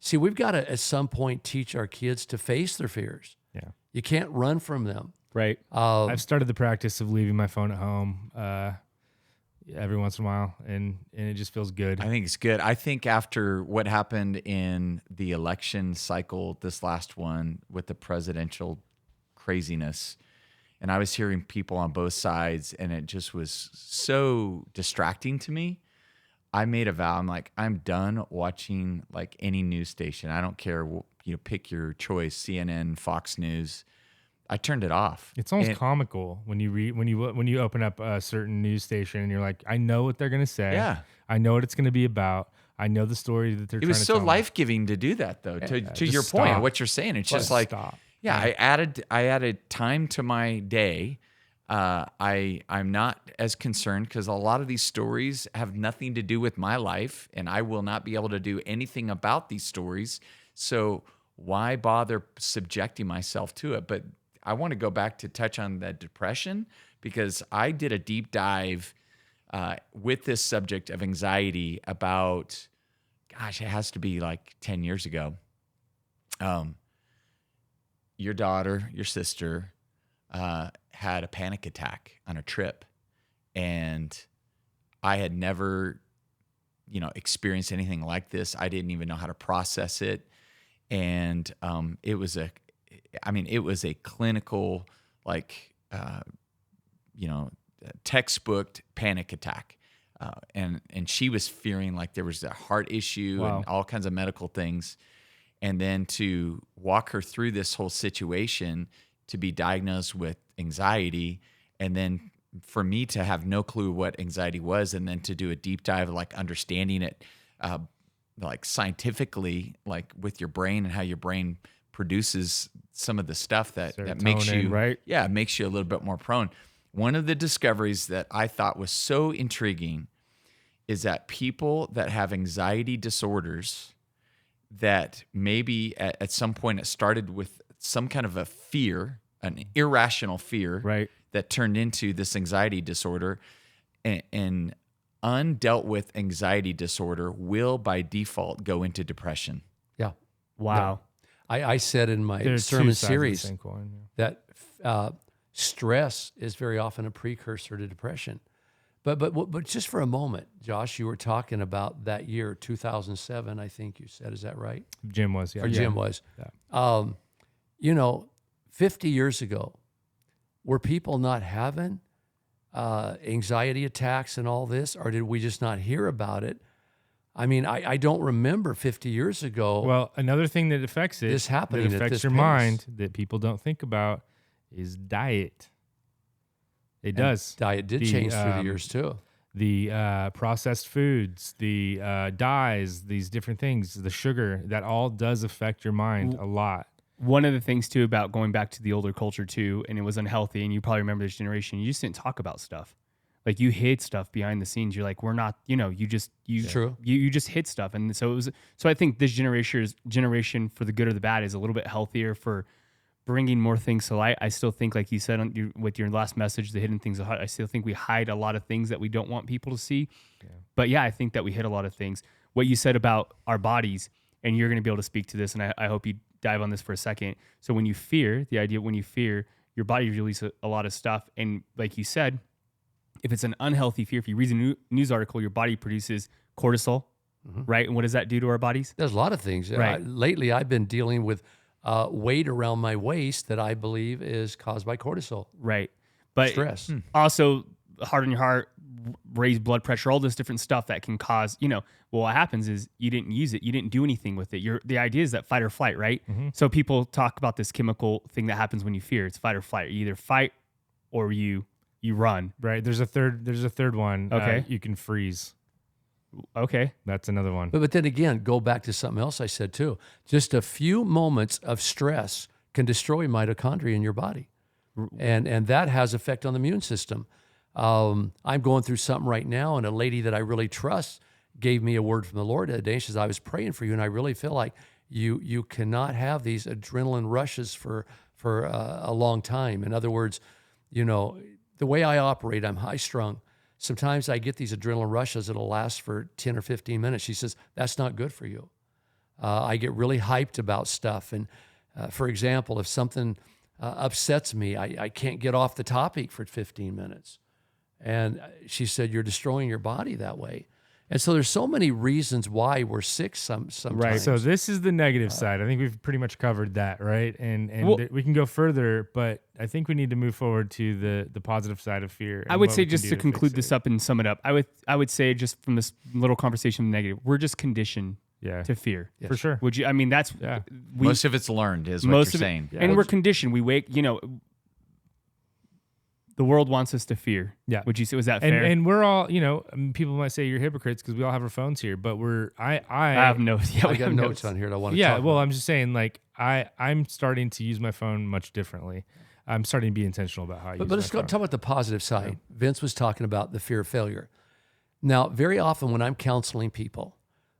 See, we've got to at some point teach our kids to face their fears. Yeah. You can't run from them. Right. I've started the practice of leaving my phone at home every once in a while, and it just feels good. I think it's good. I think after what happened in the election cycle, this last one with the presidential craziness, and I was hearing people on both sides, and it just was so distracting to me. I made a vow. I'm like, I'm done watching like any news station. I don't care. Pick your choice: CNN, Fox News. I turned it off. It's almost And- comical when you open up a certain news station and you're like, I know what they're gonna say. Yeah. I know what it's gonna be about. I know the story that they're. It was trying to so tell me. life-giving to do that, though. To just your point, stop. what you're saying, it's just Just like, stop. yeah, I added time to my day. I'm not as concerned because a lot of these stories have nothing to do with my life, and I will not be able to do anything about these stories. So why bother subjecting myself to it? But I want to go back to touch on the depression, because I did a deep dive with this subject of anxiety about, gosh, it has to be like 10 years ago. Your daughter, your sister, had a panic attack on a trip, and I had never, experienced anything like this. I didn't even know how to process it, and it was a clinical, textbook panic attack, and she was fearing like there was a heart issue Wow. and all kinds of medical things. And then to walk her through this whole situation, to be diagnosed with anxiety, and then for me to have no clue what anxiety was, and then to do a deep dive, like understanding it, like scientifically, like with your brain and how your brain produces some of the stuff that makes Serotonin, you, right? Yeah, it makes you a little bit more prone. One of the discoveries that I thought was so intriguing is that people that have anxiety disorders, that maybe at some point it started with some kind of a fear, an irrational fear, Right. that turned into this anxiety disorder, and undealt with anxiety disorder will by default go into depression. Yeah. Wow. I said in my There's sermon two sides of the series same coin, yeah. that stress is very often a precursor to depression. But just for a moment, Josh, you were talking about that year, 2007, I think you said. Is that right? Jim was, yeah. Or Jim was. Yeah. 50 years ago, were people not having anxiety attacks and all this, or did we just not hear about it? I mean, I don't remember 50 years ago. Well, another thing that affects it, This happening that at affects this your pace. mind that people don't think about, is diet. It does. Diet did change through the years too. The processed foods, the dyes, these different things, the sugar, that all does affect your mind a lot. One of the things too about going back to the older culture too, and it was unhealthy, and you probably remember this generation, you just didn't talk about stuff. Like you hid stuff behind the scenes. You're like, we're not, True. you just hid stuff. And so I think this generation for the good or the bad is a little bit healthier for bringing more things to light. I still think, like you said with your last message, the hidden things, I still think we hide a lot of things that we don't want people to see. Yeah. But yeah, I think that we hid a lot of things. What you said about our bodies, and you're going to be able to speak to this, and I hope you dive on this for a second. So when you fear, your body releases a lot of stuff. And like you said, if it's an unhealthy fear, if you read a news article, your body produces cortisol, right? And what does that do to our bodies? There's a lot of things. Right. Lately, I've been dealing with weight around my waist that I believe is caused by cortisol. Right. But stress. Also, heart on your heart, raised blood pressure, all this different stuff that can cause, what happens is you didn't use it. You didn't do anything with it. The idea is that fight or flight, right? Mm-hmm. So people talk about this chemical thing that happens when you fear. It's fight or flight. You either fight or you run. Right. There's a third one. Okay. You can freeze. Okay. That's another one. But then again, go back to something else I said too. Just a few moments of stress can destroy mitochondria in your body. And that has effect on the immune system. I'm going through something right now, and a lady that I really trust gave me a word from the Lord today. She says, I was praying for you, and I really feel like you cannot have these adrenaline rushes for a long time. In other words, the way I operate, I'm high strung. Sometimes I get these adrenaline rushes that'll last for 10 or 15 minutes. She says, that's not good for you. I get really hyped about stuff. And for example, if something upsets me, I can't get off the topic for 15 minutes. And she said, you're destroying your body that way. And so there's so many reasons why we're sick sometimes. Right. So this is the negative side. I think we've pretty much covered that, right? And we can go further, but I think we need to move forward to the positive side of fear. I would say, just to conclude this up and sum it up, I would say, just from this little conversation, negative, we're just conditioned to fear. Yes. For sure. Would you? I mean, that's most of it's learned, is what you're saying. And we're conditioned. We wake. The world wants us to fear. Yeah. Would you say, was that fair? And we're all, people might say you're hypocrites because we all have our phones here, but I have notes. Yeah, I got notes on here that I want to talk about. Well, I'm just saying, like, I'm starting to use my phone much differently. I'm starting to be intentional about how I use my phone. But let's talk about the positive side. Yeah. Vince was talking about the fear of failure. Now, very often when I'm counseling people,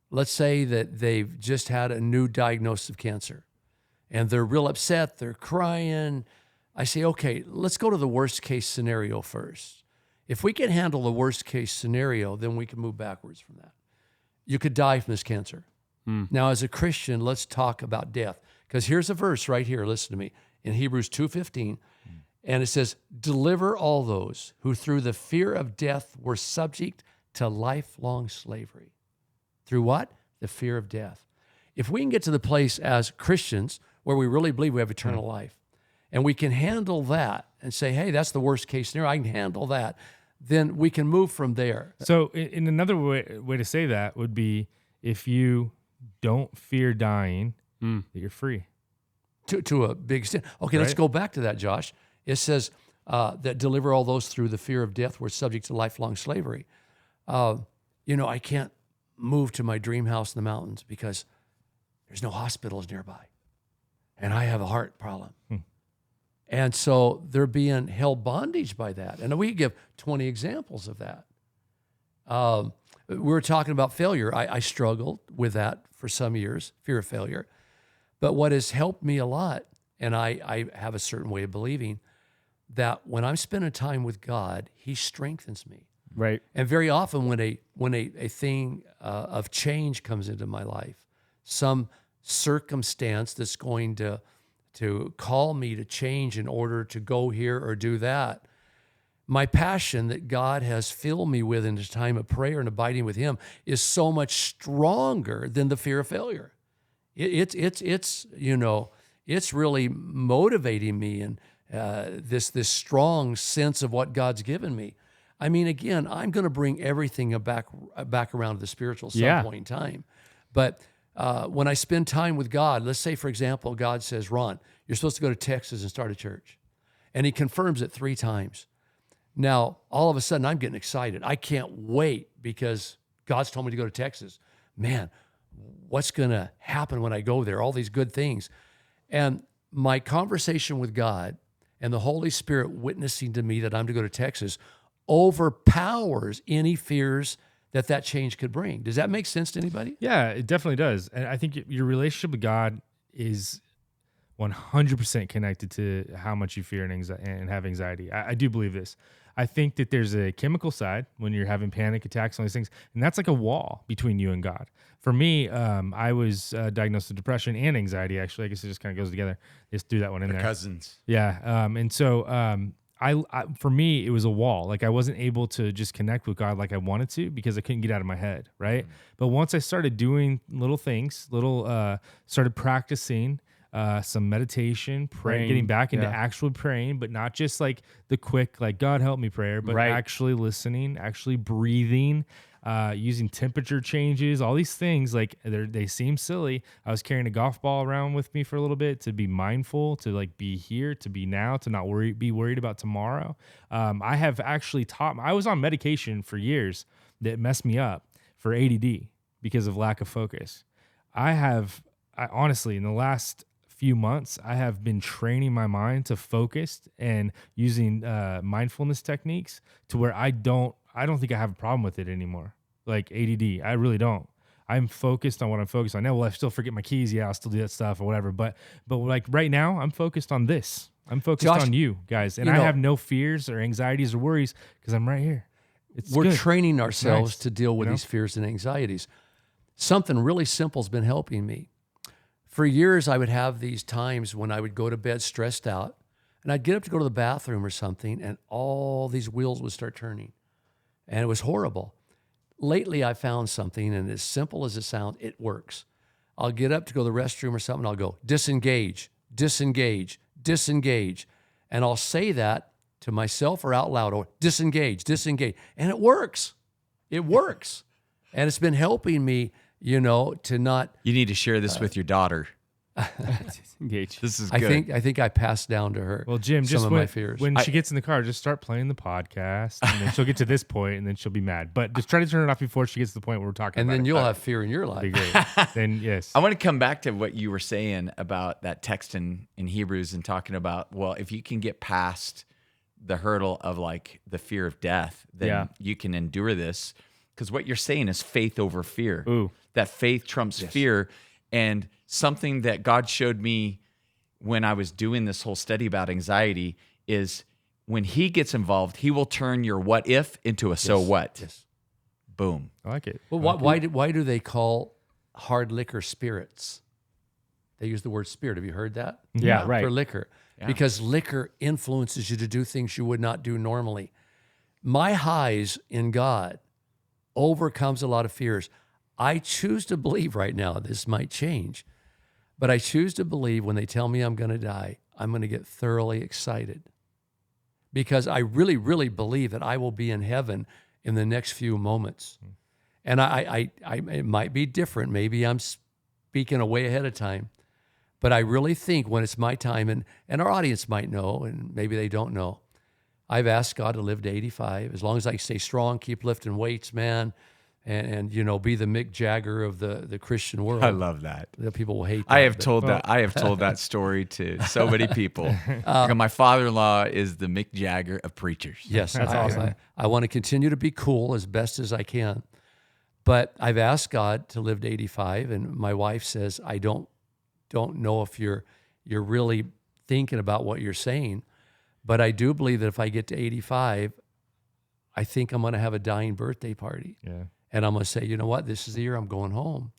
let's say that they've just had a new diagnosis of cancer and they're real upset, they're crying. I say, okay, let's go to the worst case scenario first. If we can handle the worst case scenario, then we can move backwards from that. You could die from this cancer. Now, as a Christian, let's talk about death. Because here's a verse right here, listen to me, in Hebrews 2:15. And it says, deliver all those who through the fear of death were subject to lifelong slavery. Through what? The fear of death. If we can get to the place as Christians where we really believe we have eternal life, and we can handle that and say, hey, that's the worst case scenario, I can handle that, then we can move from there. So in another way to say that would be, if you don't fear dying, that you're free. To a big extent. Okay, right. Let's go back to that, Josh. It says that deliver all those through the fear of death were subject to lifelong slavery. I can't move to my dream house in the mountains because there's no hospitals nearby. And I have a heart problem. And so they're being held bondage by that. And we give 20 examples of that. We were talking about failure. I struggled with that for some years, fear of failure. But what has helped me a lot, and I have a certain way of believing, that when I'm spending time with God, He strengthens me. Right. And very often when a thing of change comes into my life, some circumstance that's going to call me to change in order to go here or do that, my passion that God has filled me with in a time of prayer and abiding with Him is so much stronger than the fear of failure. It's really motivating me, and this strong sense of what God's given me. I mean, again, I'm going to bring everything back around to the spiritual some point in time. But when I spend time with God, let's say, for example, God says, Ron, you're supposed to go to Texas and start a church. And He confirms it 3 times. Now, all of a sudden, I'm getting excited. I can't wait because God's told me to go to Texas. Man, what's going to happen when I go there? All these good things. And my conversation with God and the Holy Spirit witnessing to me that I'm to go to Texas overpowers any fears that change could bring. Does that make sense to anybody? Yeah, it definitely does. And I think your relationship with God is 100% connected to how much you fear and have anxiety. I do believe this. I think that there's a chemical side when you're having panic attacks and all these things, and that's like a wall between you and God. For me, I was diagnosed with depression and anxiety, actually. I guess it just kind of goes together. Just threw that one in there. Cousins. Yeah. And so I for me, it was a wall. Like I wasn't able to just connect with God like I wanted to because I couldn't get out of my head, right? But once I started doing little things, started practicing some meditation, getting back into actually praying, but not just like the quick, like God help me prayer, but actually listening, actually breathing, using temperature changes, all these things, like they seem silly. I was carrying a golf ball around with me for a little bit to be mindful, to like be here, to be now, to not be worried about tomorrow. I have actually I was on medication for years that messed me up for ADD because of lack of focus. I honestly, in the last few months, I have been training my mind to focus and using mindfulness techniques to where I don't think I have a problem with it anymore. Like ADD, I really don't. I'm focused on what I'm focused on. Now, will I still forget my keys? Yeah, I'll still do that stuff or whatever. But like right now, I'm focused on this. I'm focused Josh, on you guys. And I have no fears or anxieties or worries because I'm right here. We're good. training ourselves nice, to deal with these fears and anxieties. Something really simple has been helping me. For years, I would have these times when I would go to bed stressed out, and I'd get up to go to the bathroom or something, and all these wheels would start turning. And it was horrible. Lately, I found something, and as simple as it sounds, it works. I'll get up to go to the restroom or something, I'll go, disengage, disengage, disengage. And I'll say that to myself or out loud, or disengage, disengage. And it works. It works. And it's been helping me, to not... You need to share this with your daughter. Engage. This is good. I think I passed down to her. Well, Jim, some just of my fears. when she gets in the car, just start playing the podcast, and then she'll get to this point, and then she'll be mad. But just try to turn it off before she gets to the point where we're talking and about then it. you'll have fear in your That'd life. be great. Then, yes. I want to come back to what you were saying about that text in Hebrews and talking about, well, if you can get past the hurdle of like the fear of death, then you can endure this. Because what you're saying is faith over fear. Ooh. That faith trumps fear. And something that God showed me when I was doing this whole study about anxiety is when he gets involved, he will turn your what if into a so what. Yes. Boom. I like it. Well, why do they call hard liquor spirits? They use the word spirit. Have you heard that? Yeah, right. For liquor. Yeah. Because liquor influences you to do things you would not do normally. My highs in God overcomes a lot of fears. I choose to believe right now, this might change, but I choose to believe when they tell me I'm going to die, I'm going to get thoroughly excited because I really, really believe that I will be in heaven in the next few moments. And I it might be different. Maybe I'm speaking way ahead of time, but I really think when it's my time, and our audience might know, and maybe they don't know, I've asked God to live to 85. As long as I stay strong, keep lifting weights, man, and be the Mick Jagger of the Christian world. I love that. The people will hate that. I have told that story to so many people. My father-in-law is the Mick Jagger of preachers. Yes, That's awesome. I want to continue to be cool as best as I can. But I've asked God to live to 85, and my wife says, I don't know if you're really thinking about what you're saying, but I do believe that if I get to 85, I think I'm going to have a dying birthday party. Yeah. And I'm going to say, you know what? This is the year I'm going home.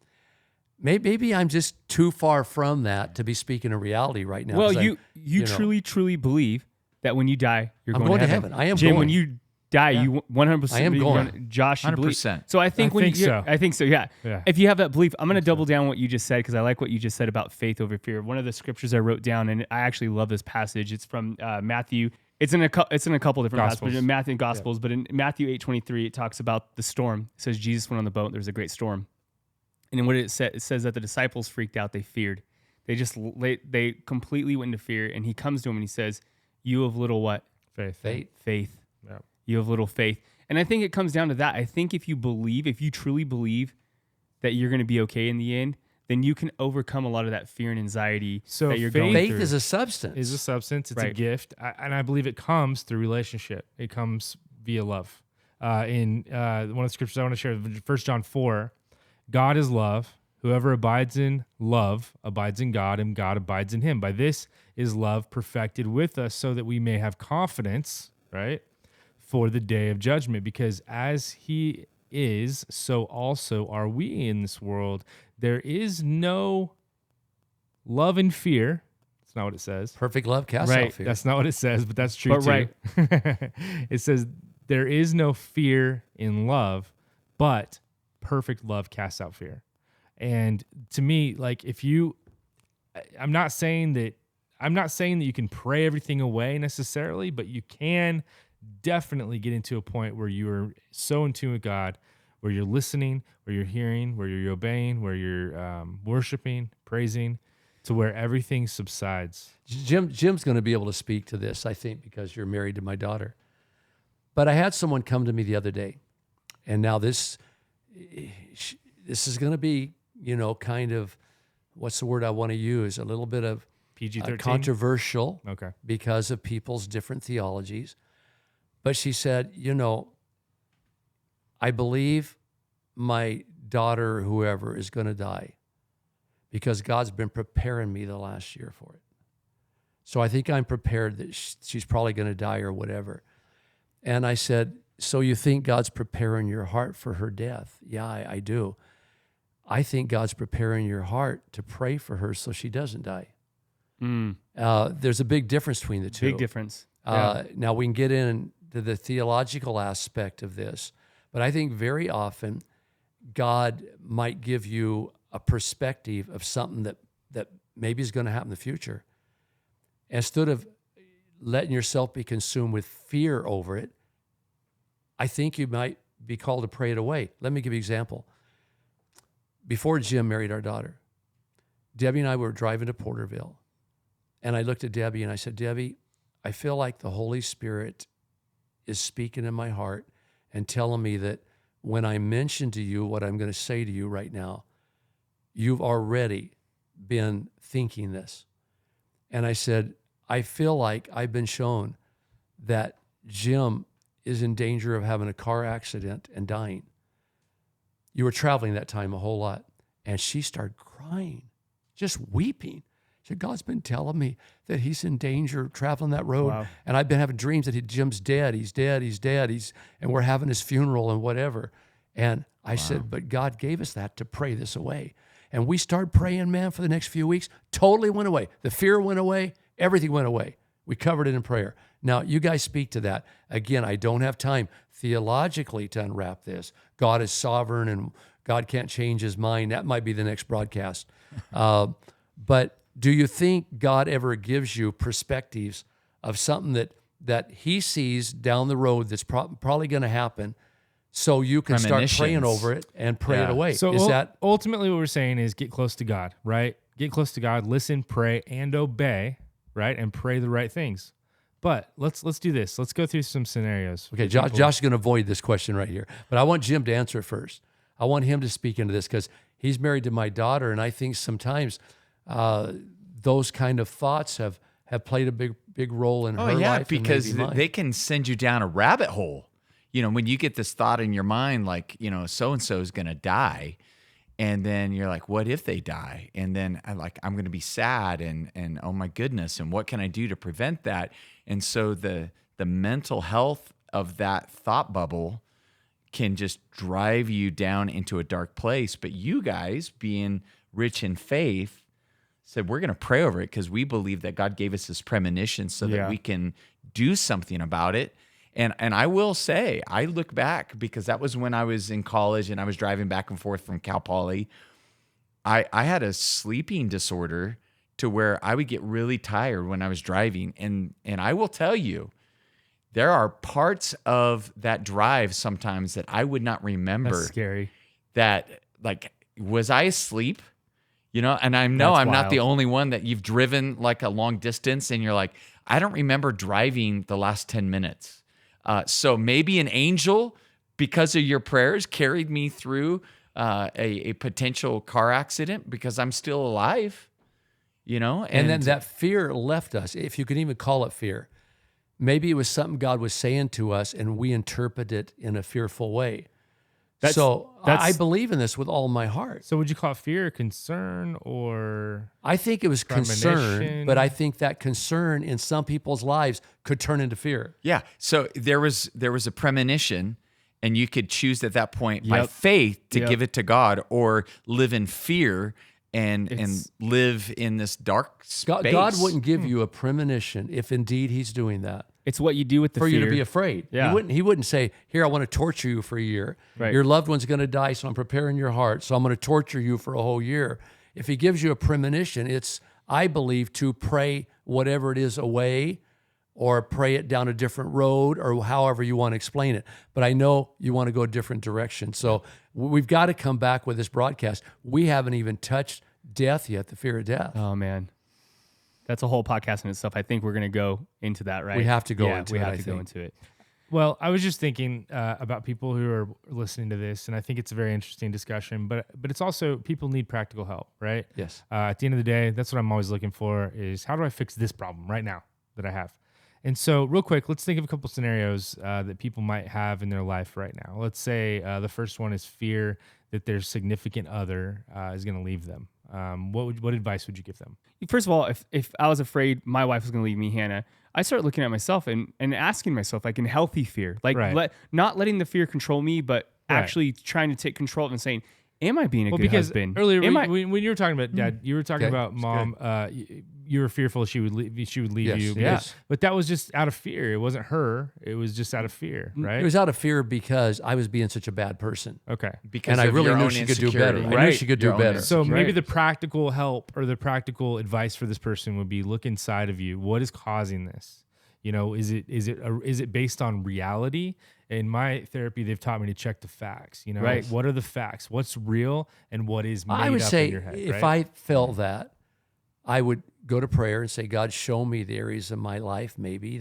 Maybe I'm just too far from that to be speaking in reality right now. Well, you truly believe that when you die, you're I'm going to heaven. I am Jim, going. when you die, you 100%. I am going. Josh, you believe. 100%. So I think I think so. Yeah. Yeah. If you have that belief, I'm going to double down what you just said because I like what you just said about faith over fear. One of the scriptures I wrote down, and I actually love this passage. It's from Matthew. It's in a couple different Gospels. passages, in Matthew and Gospels, but in Matthew 8:23, it talks about the storm. It says Jesus went on the boat. There was a great storm, and what it says that the disciples freaked out. They feared. They completely went into fear. And he comes to him and he says, "You have little what? Faith. Faith. Yeah. You have little faith." And I think it comes down to that. I think if you truly believe that you're going to be okay in the end, then you can overcome a lot of that fear and anxiety So that you're faith going Faith through. is a substance. Is a substance. It's a Right. gift, and I believe it comes through relationship. It comes via love. In one of the scriptures I want to share, 1 John 4, God is love. Whoever abides in love abides in God, and God abides in him. By this is love perfected with us, so that we may have confidence, right, for the day of judgment. Because as he is, so also are we in this world. There is no love and fear. That's not what it says. Perfect love casts Right. out fear. That's not what it says, but that's true But too. right. It says there is no fear in love, but perfect love casts out fear. And to me, like I'm not saying that you can pray everything away necessarily, but you can definitely get into a point where you are so in tune with God, where you're listening, where you're hearing, where you're obeying, where you're worshiping, praising, to where everything subsides. Jim's going to be able to speak to this, I think, because you're married to my daughter. But I had someone come to me the other day, and now this is going to be, kind of, what's the word I want to use? A little bit of PG-13? controversial, Okay. because of people's different theologies. But she said, I believe my daughter, or whoever, is going to die because God's been preparing me the last year for it. So I think I'm prepared that she's probably going to die or whatever. And I said, so you think God's preparing your heart for her death? Yeah, I do. I think God's preparing your heart to pray for her so she doesn't die. There's a big difference between the two. Big difference. Yeah. Now we can get into the theological aspect of this, but I think very often God might give you a perspective of something that maybe is going to happen in the future. Instead of letting yourself be consumed with fear over it, I think you might be called to pray it away. Let me give you an example. Before Jim married our daughter, Debbie and I were driving to Porterville, and I looked at Debbie and I said, Debbie, I feel like the Holy Spirit is speaking in my heart and telling me that when I mention to you what I'm going to say to you right now, you've already been thinking this. And I said, I feel like I've been shown that Jim is in danger of having a car accident and dying. You were traveling that time a whole lot. And she started crying, just weeping. She said, God's been telling me that he's in danger of traveling that road. Wow. And I've been having dreams that Jim's dead. He's dead. He's dead. And we're having his funeral and whatever. And I said, but God gave us that to pray this away. And we started praying, man, for the next few weeks. Totally went away. The fear went away. Everything went away. We covered it in prayer. Now, you guys speak to that. Again, I don't have time theologically to unwrap this. God is sovereign and God can't change his mind. That might be the next broadcast. But do you think God ever gives you perspectives of something that he sees down the road that's probably going to happen, so you can start praying over it and pray it away? So is that ultimately what we're saying is get close to God, right? Get close to God, listen, pray, and obey, right? And pray the right things. But let's do this. Let's go through some scenarios. okay? Josh is going to avoid this question right here, but I want Jim to answer it first. I want him to speak into this because he's married to my daughter, and I think sometimes those kind of thoughts have played a big role in her life. Because and maybe mine. they can send you down a rabbit hole. When you get this thought in your mind, like, so-and-so is going to die. And then you're like, what if they die? And then I'm going to be sad and oh my goodness. And what can I do to prevent that? And so the mental health of that thought bubble can just drive you down into a dark place. But you guys, being rich in faith, said, we're going to pray over it because we believe that God gave us this premonition so that we can do something about it. And I will say, I look back because that was when I was in college and I was driving back and forth from Cal Poly. I had a sleeping disorder to where I would get really tired when I was driving. And I will tell you, there are parts of that drive sometimes that I would not remember. That's scary. That, like, was I asleep? And I know That's I'm not the wild. only one that you've driven like a long distance and you're like, I don't remember driving the last 10 minutes. So maybe an angel, because of your prayers, carried me through a potential car accident because I'm still alive, And then that fear left us, if you can even call it fear. maybe it was something God was saying to us and we interpret it in a fearful way. That's- I believe in this with all my heart. So would you call it fear, concern, or I think it was concern, premonition? but I think that concern in some people's lives could turn into fear. Yeah. So there was a premonition, and you could choose at that point by Yep. faith to Yep. give it to God, or live in fear and It's- live in this dark space. God wouldn't give you a premonition if indeed he's doing that. It's what you do with the For fear. you to be afraid. Yeah. He wouldn't say, here, I want to torture you for a year. Right. Your loved one's going to die, so I'm preparing your heart, so I'm going to torture you for a whole year. If he gives you a premonition, it's, I believe, to pray whatever it is away or pray it down a different road or however you want to explain it. But I know you want to go a different direction. So we've got to come back with this broadcast. We haven't even touched death yet, the fear of death. Oh man, that's a whole podcast in itself. I think we're going to go into that, right? We have to go Yeah, into we it, have I to go think. into it. Well, I was just thinking about people who are listening to this, and I think it's a very interesting discussion. But it's also people need practical help, right? Yes. At the end of the day, that's what I'm always looking for: is how do I fix this problem right now that I have? And so, real quick, let's think of a couple scenarios that people might have in their life right now. Let's say the first one is fear that their significant other is going to leave them. What advice would you give them? First of all, if I was afraid my wife was going to leave me, Hannah, I start looking at myself and asking myself, like, in healthy fear, like Right. not letting the fear control me, but Right. actually trying to take control of it and saying, am I being a good because husband? earlier Am when you were talking about Dad, you were talking Okay, about that's Mom. You were fearful she would leave Yes, you. yes. But that was just out of fear. It wasn't her. It was just out of fear, right? It was out of fear because I was being such a bad person. Okay. because And I of really your knew own she could do better. insecurity. I knew Right. she could Your do own better. So maybe Right. the practical help or the practical advice for this person would be look inside of you. What is causing this? You know, is it based on reality? In my therapy, they've taught me to check the facts. You know, Right. what are the facts? What's real and what is made I would up say in your head? if right? I felt that, I would go to prayer and say, God, show me the areas of my life maybe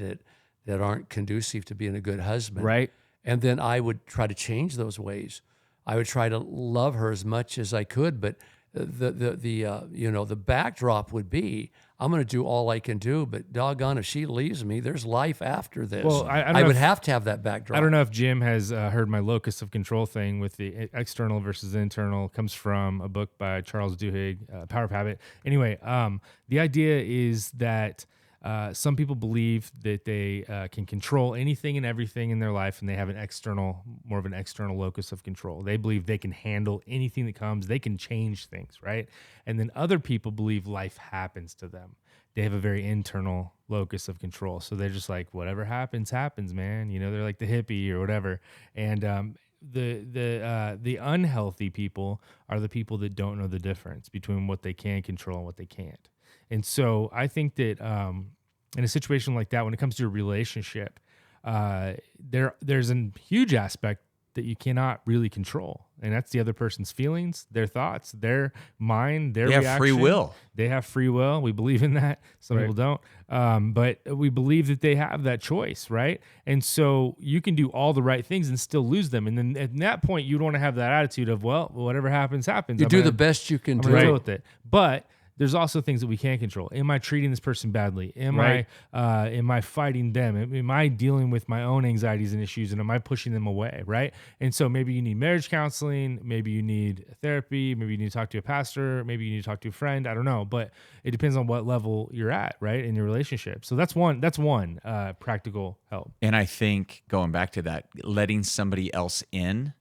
that aren't conducive to being a good husband. Right. And then I would try to change those ways. I would try to love her as much as I could, but the backdrop would be I'm going to do all I can do, but doggone, if she leaves me, there's life after this. Well, I don't I know would if- have to have that backdrop. I don't know if Jim has heard my locus of control thing with the external versus internal. It comes from a book by Charles Duhigg, Power of Habit. Anyway, the idea is that some people believe that they can control anything and everything in their life, and they have more of an external locus of control. They believe they can handle anything that comes. They can change things, right? And then other people believe life happens to them. They have a very internal locus of control. So they're just like, whatever happens, happens, man. You know, they're like the hippie or whatever. And the unhealthy people are the people that don't know the difference between what they can control and what they can't. And so I think that in a situation like that, when it comes to a relationship, there's a huge aspect that you cannot really control. And that's the other person's feelings, their thoughts, their mind, their They have reaction. free will. They have free will. We believe in that. Some people don't. But we believe that they have that choice, right? And so you can do all the right things and still lose them. And then at that point, you don't want to have that attitude of, well, whatever happens, happens. You I'm do gonna- the best you can I'm do. gonna deal with it. But there's also things that we can't control. Am I treating this person badly? Am I fighting them? Am I dealing with my own anxieties and issues, and am I pushing them away? Right. And so maybe you need marriage counseling. Maybe you need therapy. Maybe you need to talk to a pastor. Maybe you need to talk to a friend. I don't know, but it depends on what level you're at, right, in your relationship. So that's one practical help. And I think going back to that, letting somebody else in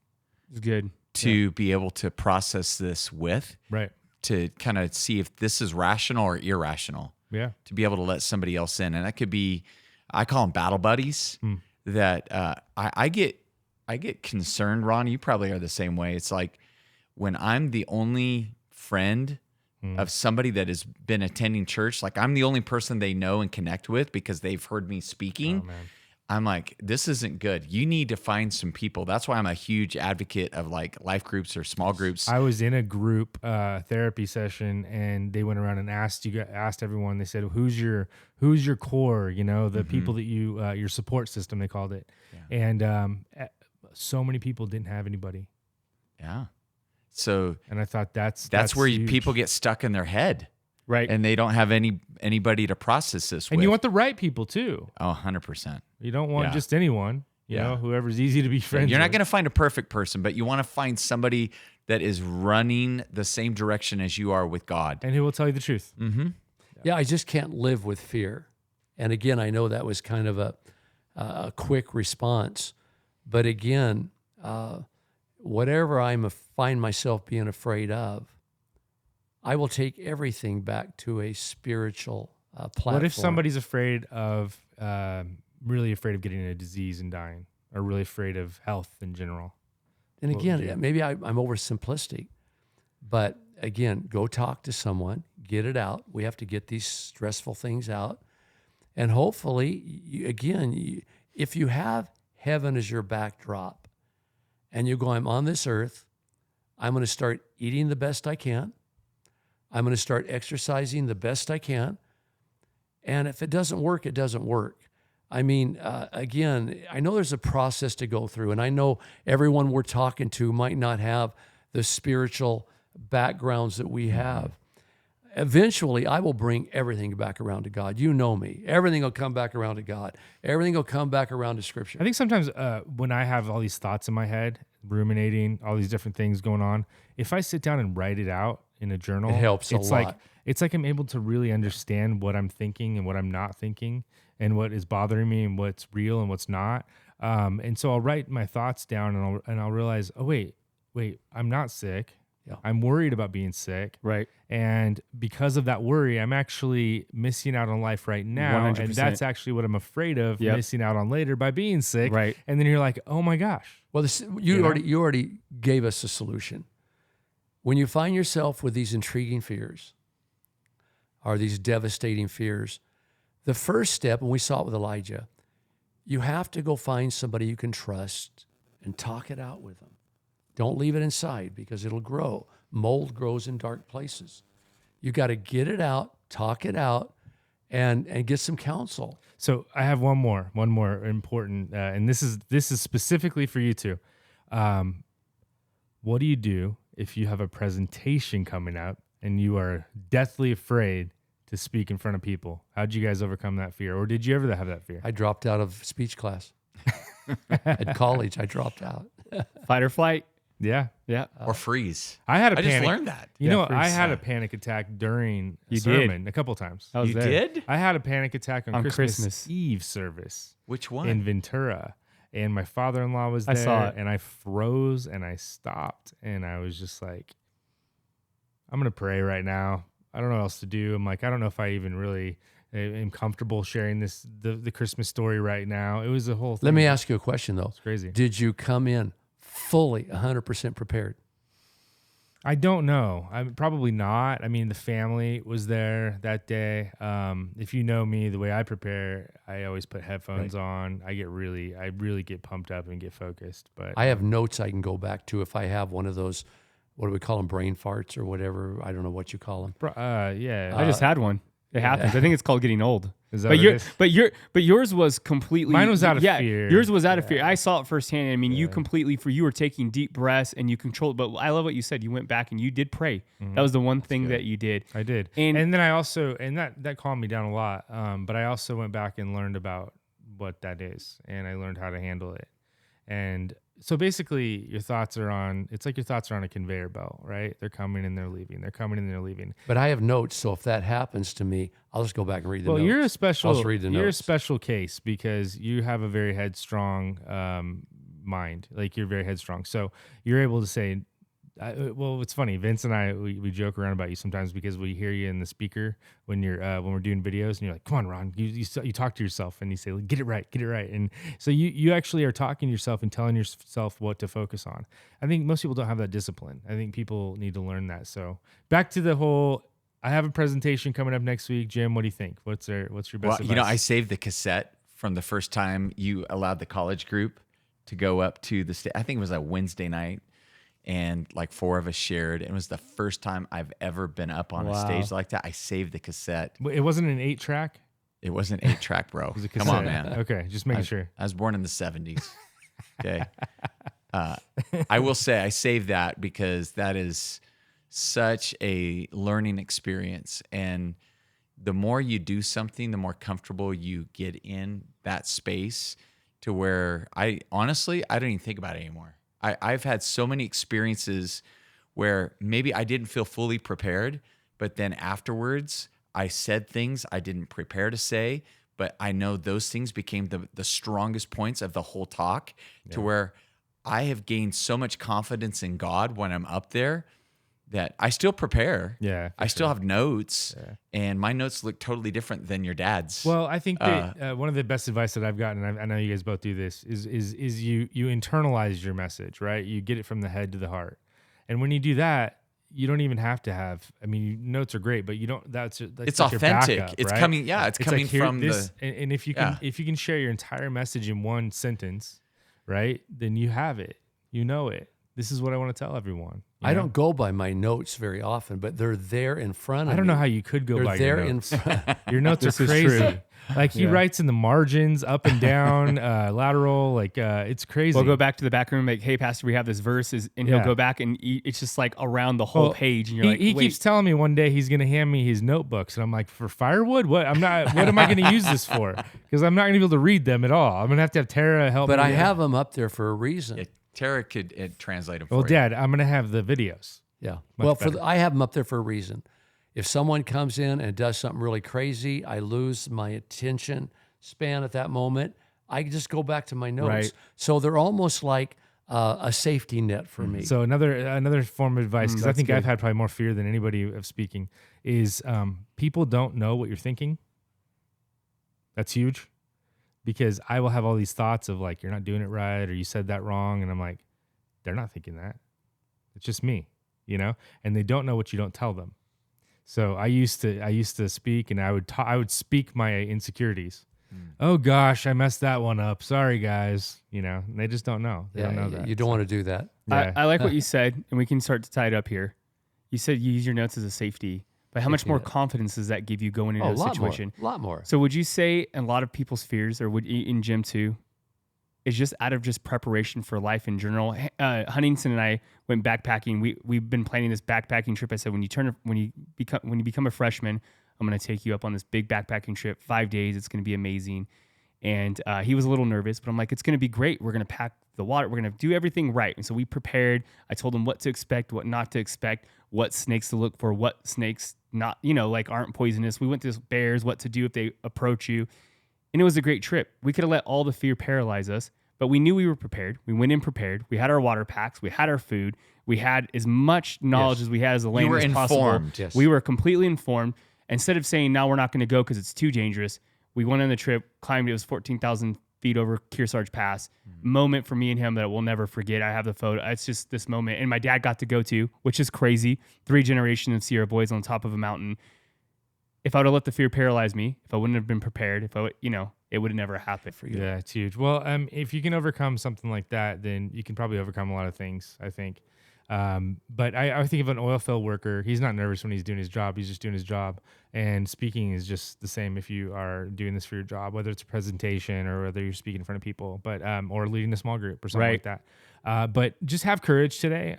It's good. to be able to process this with, Right. to kind of see if this is rational or irrational, Yeah. to be able to let somebody else in. And that could be, I call them battle buddies that I get concerned, Ron, you probably are the same way. It's like when I'm the only friend of somebody that has been attending church, like I'm the only person they know and connect with because they've heard me speaking. Oh, man. I'm like, this isn't good. You need to find some people. That's why I'm a huge advocate of like life groups or small groups. I was in a group therapy session, and they went around and asked everyone. They said, "Who's your core? You know, the people that you your support system." They called it, and so many people didn't have anybody. Yeah. So And I thought that's where huge. people get stuck in their head. Right. And they don't have anybody to process this And with. you want the right people too. Oh, 100%. You don't want Yeah. just anyone. You know, whoever's easy to be friends You're not with. going to find a perfect person, but you want to find somebody that is running the same direction as you are with God. And who will tell you the truth. Yeah, I just can't live with fear. And again, I know that was kind of a quick response, but again, whatever find myself being afraid of, I will take everything back to a spiritual platform. What if somebody's afraid of, really afraid of getting a disease and dying, or really afraid of health in general? And What would you- again, maybe I'm oversimplistic, but again, go talk to someone, get it out. We have to get these stressful things out. And hopefully, if you have heaven as your backdrop and you go, I'm on this earth, I'm going to start eating the best I can. I'm going to start exercising the best I can. And if it doesn't work, it doesn't work. I mean, again, I know there's a process to go through, and I know everyone we're talking to might not have the spiritual backgrounds that we have. Eventually, I will bring everything back around to God. You know me. Everything will come back around to God. Everything will come back around to Scripture. I think sometimes when I have all these thoughts in my head, ruminating, all these different things going on, if I sit down and write it out in a journal, It helps a lot. It's like I'm able to really understand what I'm thinking and what I'm not thinking, and what is bothering me and what's real and what's not. And so I'll write my thoughts down, and I'll realize, oh wait, I'm not sick. Yeah. I'm worried about being sick. Right. And because of that worry, I'm actually missing out on life right now. 100%. And that's actually what I'm afraid of Yep. missing out on later by being sick. Right. And then you're like, oh my gosh. Well, you know? already gave us a solution. When you find yourself with these intriguing fears or these devastating fears, the first step, and we saw it with Elijah, you have to go find somebody you can trust and talk it out with them. Don't leave it inside because it'll grow. Mold grows in dark places. You got to get it out, talk it out, and get some counsel. So I have one more important, and this is specifically for you two. What do you do if you have a presentation coming up and you are deathly afraid to speak in front of people? How'd you guys overcome that fear, or did you ever have that fear? I dropped out of speech class. At college, I dropped out. Fight or flight. Yeah, Yeah. Or freeze. I had a I panic. just learned that. You know, freeze. I had a panic attack during a You sermon did. a couple times. I was You there. did? I had a panic attack on Christmas Christmas. Eve service Which one? in Ventura, and my father-in-law was there, I saw it. and I froze and I stopped, and I was just like, I'm gonna pray right now. I don't know what else to do. I'm like, I don't know if I even really am comfortable sharing the Christmas story right now. It was a whole thing. Let me ask you a question, though. It's crazy. Did you come in fully 100% prepared? I don't know. I'm probably not. I mean, the family was there that day. If you know me, the way I prepare, I always put headphones on. I really get pumped up and get focused. But I have notes I can go back to if I have one of those, what do we call them, brain farts or whatever? I don't know what you call them. yeah, I just had one. It happens. I think it's called getting old. Is that But what it is? but yours was completely. Mine was out of fear. Yours was out of fear. I saw it firsthand. I mean, you were taking deep breaths and you controlled. But I love what you said. You went back and you did pray. That was the one thing that you did. I did. And- And then I also, and that calmed me down a lot. But I also went back and learned about what that is, and I learned how to handle it. And so basically your thoughts are on, it's like your thoughts are on a conveyor belt, right? They're coming and they're leaving. They're coming and they're leaving. But I have notes, so if that happens to me, I'll just go back and read the Well, notes. you're a special, I'll just read the you're a notes. special case because you have a very headstrong mind. Like you're very headstrong. So you're able to say, well, it's funny. Vince and I, we joke around about you sometimes because we hear you in the speaker when we're doing videos, and you're like, "Come on, Ron." You talk to yourself and you say, "Get it right." And so you actually are talking to yourself and telling yourself what to focus on. I think most people don't have that discipline. I think people need to learn that. So back to the whole. I have a presentation coming up next week. Jim, what do you think? What's your best Well, advice? I saved the cassette from the first time you allowed the college group to go up to the stage. I think it was a Wednesday night, and like 4 of us shared. It was the first time I've ever been up on a stage like that. I saved the cassette. It wasn't an 8-track. It wasn't 8-track, bro. It was a Come on, cassette. man. Okay, just making sure. I was born in the 70s. Okay. I will say I saved that because that is such a learning experience. And the more you do something, the more comfortable you get in that space to where I don't even think about it anymore. I've had so many experiences where maybe I didn't feel fully prepared, but then afterwards I said things I didn't prepare to say, but I know those things became the strongest points of the whole talk to where I have gained so much confidence in God when I'm up there that I still prepare. Yeah, I still have notes, and my notes look totally different than your dad's. Well, I think that one of the best advice that I've gotten, and I know you guys both do this, is you internalize your message, right? You get it from the head to the heart, and when you do that, you don't even have to have. I mean, notes are great, but you don't. That's it's like authentic. Your backup, It's right? coming. Yeah, it's coming like, here, from this, the. and if you can share your entire message in one sentence, right? Then you have it. You know it. This is what I want to tell everyone. I don't go by my notes very often, but they're there in front of me. I don't know how you could go They're by there your in notes. front. Your notes are This is crazy. true. Like he writes in the margins, up and down, lateral. Like it's crazy. We'll go back to the back room, like, hey, Pastor, we have this verse, and he'll go back and it's just like around the whole page, and you're like, he wait. keeps telling me one day he's going to hand me his notebooks, and I'm like, for firewood? What? I'm not. What am I going to use this for? Because I'm not going to be able to read them at all. I'm going to have Tara help But me. I have them up there for a reason. Tara could translate them for Well, you. Dad, I'm going to have the videos. Yeah. Much Well, better. I have them up there for a reason. If someone comes in and does something really crazy, I lose my attention span at that moment. I just go back to my notes. Right. So they're almost like a safety net for me. So another form of advice, because I that's think good. I've had probably more fear than anybody of speaking, is people don't know what you're thinking. That's huge, because I will have all these thoughts of like, you're not doing it right, or you said that wrong, and I'm like, they're not thinking that. It's just me, and they don't know what you don't tell them. So I used to speak, and I would speak my insecurities. Oh gosh, I messed that one up. Sorry guys, and they just don't know. They don't know that. You don't want to do that. Yeah. I like what you said, and we can start to tie it up here. You said you use your notes as a safety, but how much more confidence does that give you going into a situation? A lot more. So would you say a lot of people's fears, or would in gym too, is just out of just preparation for life in general? Huntington and I went backpacking. We've been planning this backpacking trip. I said, when you become a freshman, I'm going to take you up on this big backpacking trip, 5 days. It's going to be amazing. And he was a little nervous, but I'm like, it's going to be great. We're going to pack the water. We're going to do everything right. And so we prepared. I told him what to expect, what not to expect, what snakes to look for, what snakes not, like aren't poisonous. We went to bears, what to do if they approach you. And it was a great trip. We could have let all the fear paralyze us, but we knew we were prepared. We went in prepared. We had our water packs. We had our food. We had as much knowledge as we had as a land were as possible. informed. Yes. We were completely informed. Instead of saying, no, we're not going to go because it's too dangerous, we went on the trip, climbed, it was 14,000 feet over Kearsarge Pass. Moment for me and him that we'll never forget. I have the photo. It's just this moment. And my dad got to go to, which is crazy. 3 generations of Sierra boys on top of a mountain. If I would have let the fear paralyze me, if I wouldn't have been prepared, if I would, it would have never happened for you. Yeah, it's huge. Well, if you can overcome something like that, then you can probably overcome a lot of things, I think. But I think of an oil field worker. He's not nervous when he's doing his job. He's just doing his job. And speaking is just the same if you are doing this for your job, whether it's a presentation or whether you're speaking in front of people, but or leading a small group or something like that. But just have courage today.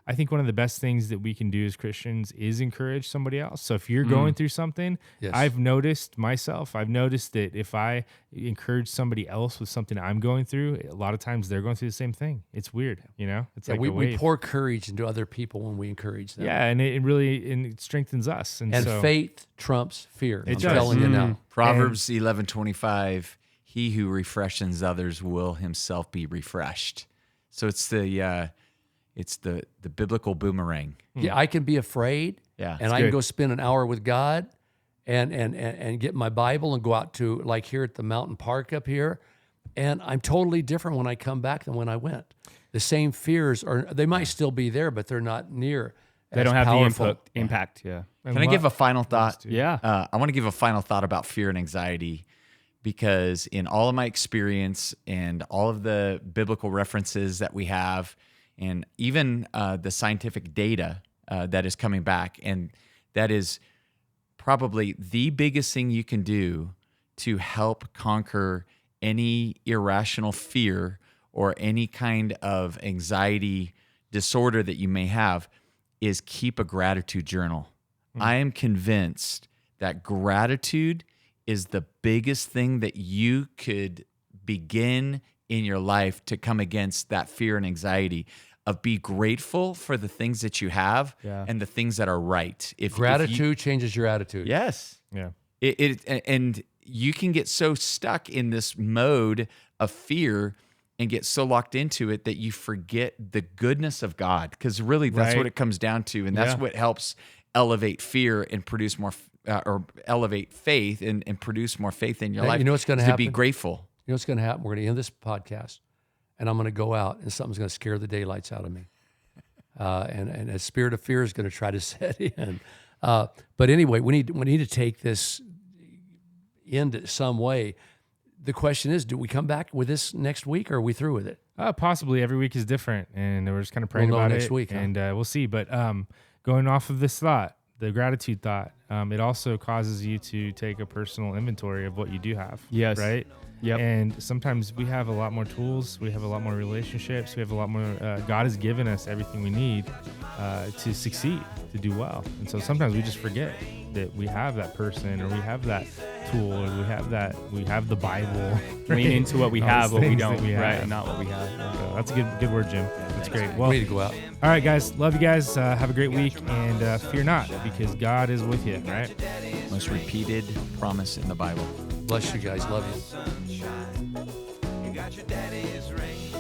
I think one of the best things that we can do as Christians is encourage somebody else. So if you're going through something, Yes. I've noticed that if I encourage somebody else with something I'm going through, a lot of times they're going through the same thing. It's weird, It's like we a wave. pour courage into other people when we encourage them. Yeah, and it really it strengthens us. And And so, faith trumps fear. I'm does. telling you now. Proverbs 11:25. He who refreshes others will himself be refreshed. So it's the biblical boomerang. Yeah, I can be afraid. Yeah, and I can go spend an hour with God and get my Bible and go out to, like, here at the mountain park up here. And I'm totally different when I come back than when I went. The same fears they might still be there, but they're not near. They don't have powerful. the impact. Yeah. and Can I give a final thought? Yeah. I want to give a final thought about fear and anxiety, because in all of my experience and all of the biblical references that we have, and even the scientific data that is coming back, and that is probably the biggest thing you can do to help conquer any irrational fear or any kind of anxiety disorder that you may have, is keep a gratitude journal. I am convinced that gratitude is the biggest thing that you could begin in your life to come against that fear and anxiety of be grateful for the things that you have and the things that are right. If Gratitude changes your attitude. yes. Yeah. And you can get so stuck in this mode of fear and get so locked into it that you forget the goodness of God, because really that's what it comes down to, and that's what helps elevate fear and produce more or elevate faith and produce more faith in your life. You know what's going to is happen? To be grateful. You know what's going to happen? We're going to end this podcast, and I'm going to go out, and something's going to scare the daylights out of me. And a spirit of fear is going to try to set in. But anyway, we need to take this in some way. The question is, do we come back with this next week, or are we through with it? Possibly. Every week is different, and we're just kind of praying We'll know about next it, week, huh? and we'll see. But going off of this thought, the gratitude thought, it also causes you to take a personal inventory of what you do have. Yes. Right? Yep. And sometimes we have a lot more tools. We have a lot more relationships. We have a lot more. God has given us everything we need to succeed, to do well. And so sometimes we just forget that we have that person, or we have that tool, or we have the Bible. Lean into what we All have, these what we things don't, that we right? have. Not what we have. So that's a good word, Jim. That's great. Well, We need to go out. all right, guys. Love you guys. Have a great week, and fear not, because God is with you. Right? Most repeated promise in the Bible. Bless you guys. Love you. Sunshine. You got your daddy's ring.